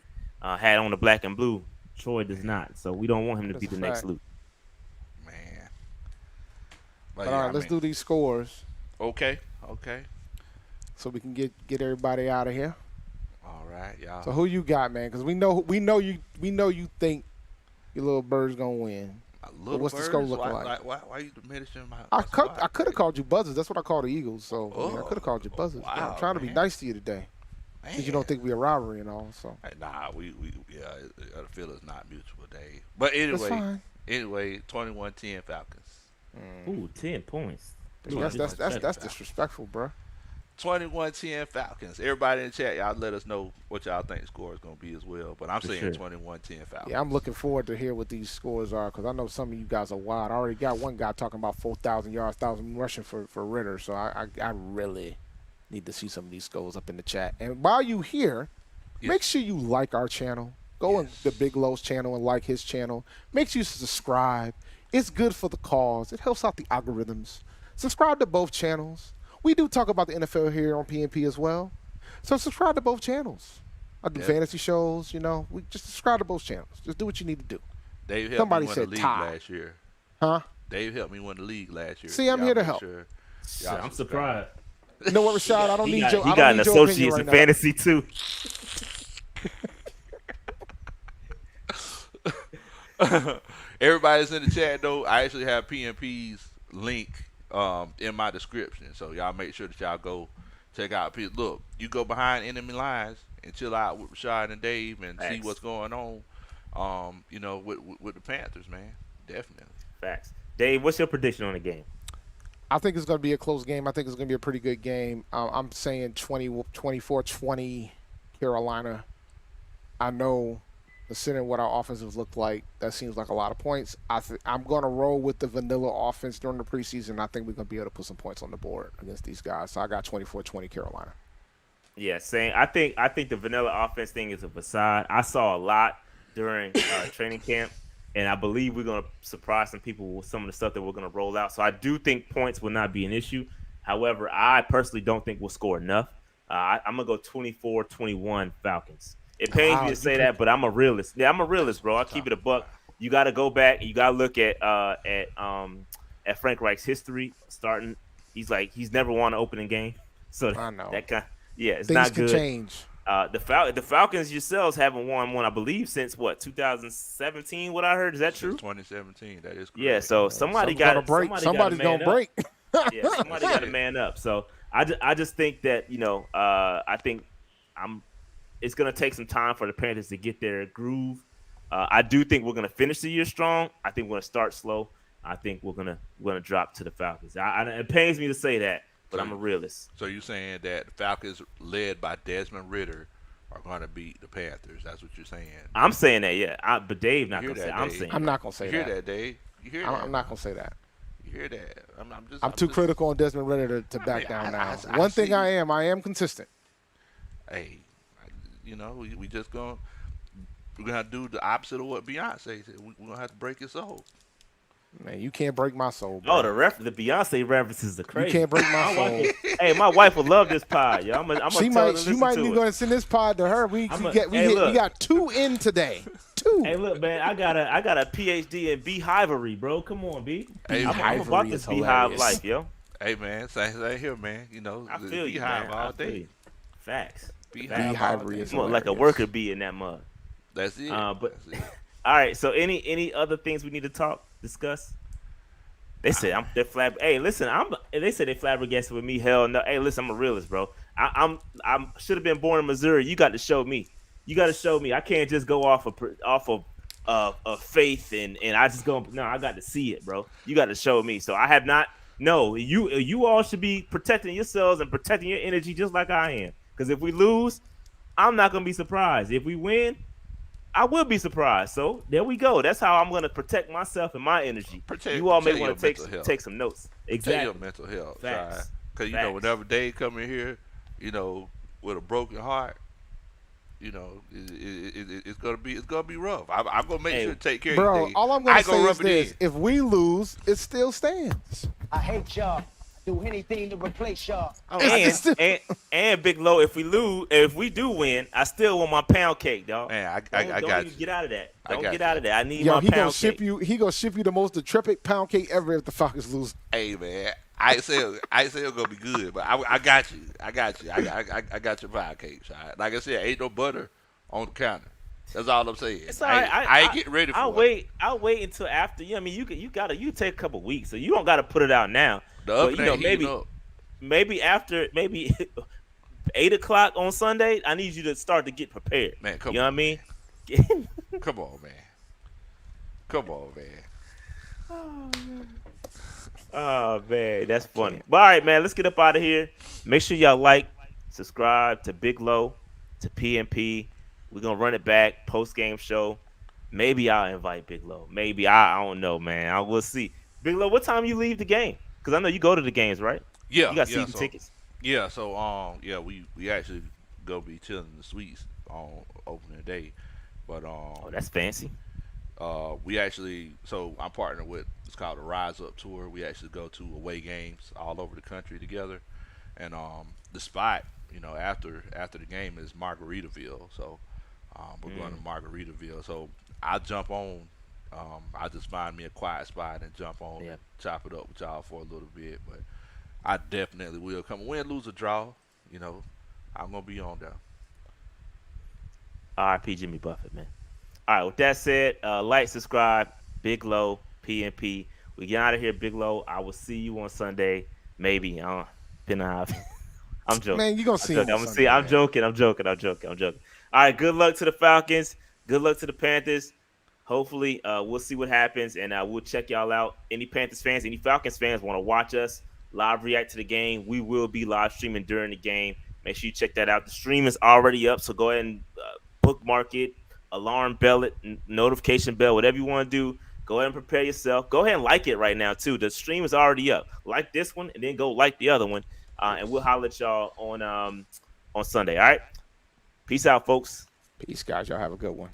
Speaker 2: had on the black and blue. Troy does not, so we don't want him to
Speaker 3: That's
Speaker 2: be
Speaker 3: a
Speaker 2: the next
Speaker 3: fact.
Speaker 2: Luke.
Speaker 4: Man,
Speaker 3: But
Speaker 4: but
Speaker 3: all
Speaker 4: yeah,
Speaker 3: right,
Speaker 4: I
Speaker 3: let's
Speaker 4: mean,
Speaker 3: do these scores
Speaker 4: okay, okay,
Speaker 3: so we can get everybody out of here.
Speaker 4: all right, y'all.
Speaker 3: So who you got, man? Because we know you think your little bird's gonna win.
Speaker 4: Little
Speaker 3: what's the score
Speaker 4: birds?
Speaker 3: looking
Speaker 4: Why,
Speaker 3: like?
Speaker 4: why you diminishing my
Speaker 3: I
Speaker 4: squad,
Speaker 3: could have
Speaker 4: Greg?
Speaker 3: called you buzzers. That's what I call the Eagles. So I
Speaker 4: Oh,
Speaker 3: could have called you buzzers. But I'm
Speaker 4: wow,
Speaker 3: trying to be
Speaker 4: man.
Speaker 3: nice to you today,
Speaker 4: Man.
Speaker 3: because you don't think we a rivalry and all. So
Speaker 4: Hey, nah, we yeah, I feel it's not mutual, Dave. But
Speaker 3: that's fine.
Speaker 4: anyway, 21-10 Falcons.
Speaker 2: Ooh, 10 points.
Speaker 3: That's
Speaker 2: Ooh,
Speaker 3: that's that's, that's,
Speaker 2: disrespectful.
Speaker 3: that's disrespectful, bro.
Speaker 4: 21-10 Falcons. Everybody in the chat, y'all let us know what y'all think the score is going to be as well. But I'm
Speaker 2: For
Speaker 4: saying
Speaker 2: sure.
Speaker 4: 21-10 Falcons.
Speaker 3: Yeah, I'm looking forward to hear what these scores are, because I know some of you guys are wild. I already got one guy talking about 4,000 yards, 1,000 rushing for Ritter. So I really need to see some of these scores up in the chat. And while you here,
Speaker 4: Yes.
Speaker 3: make sure you like our channel. Go on
Speaker 4: Yes.
Speaker 3: the Big Low's channel and like his channel. Make sure you subscribe. It's good for the cause. It helps out the algorithms. Subscribe to both channels. We do talk about the NFL here on PNP as well. So subscribe to both channels. I do
Speaker 4: Yep.
Speaker 3: fantasy shows, we just subscribe to both channels. Just do what you need to do.
Speaker 4: Dave helped
Speaker 3: Somebody
Speaker 4: me win
Speaker 3: said
Speaker 4: the league
Speaker 3: tie.
Speaker 4: last year.
Speaker 3: Huh?
Speaker 4: Dave helped me win the league last year.
Speaker 3: See, I'm
Speaker 4: Y'all
Speaker 3: here to
Speaker 4: make
Speaker 3: help.
Speaker 4: Sure
Speaker 2: I'm
Speaker 4: y'all subscribe.
Speaker 2: surprised.
Speaker 3: You know what, Rashad? I don't
Speaker 2: He
Speaker 3: need
Speaker 2: got
Speaker 3: your.
Speaker 2: he
Speaker 3: I
Speaker 2: got
Speaker 3: don't
Speaker 2: an
Speaker 3: need your opinion
Speaker 2: associate's
Speaker 3: right
Speaker 2: in
Speaker 3: now.
Speaker 2: fantasy too.
Speaker 4: Everybody's in the chat though. I actually have PNP's link in my description, so y'all make sure that y'all go check out. Look, you go behind enemy lines and chill out with Rashad and Dave and see what's
Speaker 2: Facts.
Speaker 4: going on. With the Panthers, man, definitely.
Speaker 2: Facts. Dave, what's your prediction on the game?
Speaker 3: I think it's going to be a close game. I think it's going to be a pretty good game. I'm saying 24-20 Carolina. I know, considering what our offensive looked like, that seems like a lot of points. I'm going to roll with the vanilla offense during the preseason. I think we're going to be able to put some points on the board against these guys. So I got 24-20 Carolina.
Speaker 2: Yeah, same. I think the vanilla offense thing is a facade. I saw a lot during training camp, and I believe we're going to surprise some people with some of the stuff that we're going to roll out. So I do think points will not be an issue. However, I personally don't think we'll score enough. I'm going to go 24-21 Falcons. It pains me to say that, but I'm a realist. Yeah, I'm a realist, bro. I keep it a buck. You got to go back and you got to look at Frank Reich's history. Starting, he's never won an opening game. So
Speaker 3: I know.
Speaker 2: It's
Speaker 3: Things
Speaker 2: not
Speaker 3: can
Speaker 2: good.
Speaker 3: change.
Speaker 2: The Falcons yourselves haven't won one, I believe, since 2017. What I heard, is that true?
Speaker 4: Since 2017, that is correct.
Speaker 2: Yeah. So somebody's got to break.
Speaker 3: Somebody's gonna break.
Speaker 2: Yeah, somebody got to man up. So I just think that I think it's gonna take some time for the Panthers to get their groove. I do think we're gonna finish the year strong. I think we're gonna start slow. I think we're gonna drop to the Falcons. It pains me to say that, but I'm a realist.
Speaker 4: So you're saying that the Falcons, led by Desmond Ritter, are going to beat the Panthers? That's what you're saying.
Speaker 2: I'm saying that, yeah. But Dave not gonna say.
Speaker 4: Dave?
Speaker 2: I'm saying.
Speaker 3: I'm not gonna say
Speaker 4: You
Speaker 3: that.
Speaker 4: hear that, Dave? You hear that?
Speaker 3: I'm not gonna say that.
Speaker 4: You hear that?
Speaker 3: I'm too critical on Desmond Ritter to back down now. One thing I am consistent.
Speaker 4: Hey, we just we're gonna do the opposite of what Beyonce said. We're gonna have to break his soul.
Speaker 3: Man, you can't break my soul, bro.
Speaker 2: Oh, the Beyonce references are crazy.
Speaker 3: You can't break my soul.
Speaker 2: Hey, my wife will love this pod, yo.
Speaker 3: She might be going to send this pod to her. We got 2 in today. 2.
Speaker 2: Hey, look, man, I got a PhD in beehivery, bro. Come on, B. I'm about this beehive life, yo.
Speaker 4: Hey, man, same here, man.
Speaker 2: I feel you,
Speaker 4: beehive
Speaker 2: man.
Speaker 4: all day.
Speaker 2: Facts.
Speaker 3: Beehivery is
Speaker 2: more like a worker bee in that mud.
Speaker 4: That's it.
Speaker 2: But all right. So any other things we need to discuss? They said they're flab. Hey, listen, they said they flabbergasted with me. Hell no. Hey, listen, I'm a realist, bro. I should have been born in Missouri. You got to show me. I can't just go off of faith and I just go. No, I got to see it, bro. You got to show me. So I have not. No, you all should be protecting yourselves and protecting your energy just like I am. Because if we lose, I'm not gonna be surprised. If we win, I will be surprised. So there we go. That's how I'm going to protect myself and my energy. You all may want to take some notes. Exactly.
Speaker 4: Your mental health.
Speaker 2: Facts.
Speaker 4: Because, whenever Dave come in here, with a broken heart, it's gonna be rough. I'm gonna make sure to take care of you, Dave.
Speaker 3: All I'm gonna say is this: if we lose, it still stands.
Speaker 5: I hate y'all. Do anything to replace y'all.
Speaker 2: And Big Low, if we do win, I still want my pound cake, dog.
Speaker 4: Man, I got you.
Speaker 2: Get out of that. Don't get out of that. I need
Speaker 3: my
Speaker 2: pound cake.
Speaker 3: He gonna ship you the most decrepit pound cake ever if the Falcons lose.
Speaker 4: Hey, man, I say it's gonna be good, but I got you. I got your pound cake, Shad. Like I said, ain't no butter on the counter. That's all I'm saying. I ain't getting ready for it.
Speaker 2: I'll wait until after. I mean, you take a couple weeks, so you don't got to put it out now.
Speaker 4: But
Speaker 2: maybe after 8:00 on Sunday, I need you to start to get prepared.
Speaker 4: Man, come on.
Speaker 2: You know what I mean?
Speaker 4: Come on, man.
Speaker 2: Oh man, that's funny. But all right, man, let's get up out of here. Make sure y'all subscribe to Big Low, to PNP. We're gonna run it back post-game show. Maybe I'll invite Big Low. Maybe I don't know, man. We'll see. Big Low, what time you leave the game? Because I know you go to the games, right?
Speaker 4: Yeah.
Speaker 2: You got season tickets.
Speaker 4: Yeah. So we actually go be chilling in the suites on opening day, but
Speaker 2: oh, that's fancy.
Speaker 4: We actually, so I'm partnered with, it's called the Rise Up Tour. We actually go to away games all over the country together, and the spot, after the game is Margaritaville. So we're going to Margaritaville. So I jump on. I just find me a quiet spot and jump on and chop it up with y'all for a little bit. But I definitely will come. Win, lose, or draw. I'm gonna be on there.
Speaker 2: R.I.P. Jimmy Buffett, man. All right, with that said, like, subscribe, Big Low, PNP. We get out of here, Big Low. I will see you on Sunday, maybe. Depending on how. I'm joking.
Speaker 3: Man, you gonna
Speaker 2: I'm
Speaker 3: see
Speaker 2: joking.
Speaker 3: him on
Speaker 2: I'm gonna
Speaker 3: Sunday,
Speaker 2: see. I'm
Speaker 3: man.
Speaker 2: joking. I'm joking. I'm joking. I'm joking. All right. Good luck to the Falcons. Good luck to the Panthers. Hopefully, we'll see what happens, and we'll check y'all out. Any Panthers fans, any Falcons fans want to watch us live react to the game? We will be live streaming during the game. Make sure you check that out. The stream is already up, so go ahead and bookmark it, alarm bell it, notification bell, whatever you want to do. Go ahead and prepare yourself. Go ahead and like it right now too. The stream is already up. Like this one, and then go like the other one, and we'll holler at y'all on Sunday. All right. Peace out, folks.
Speaker 3: Peace, guys. Y'all have a good one.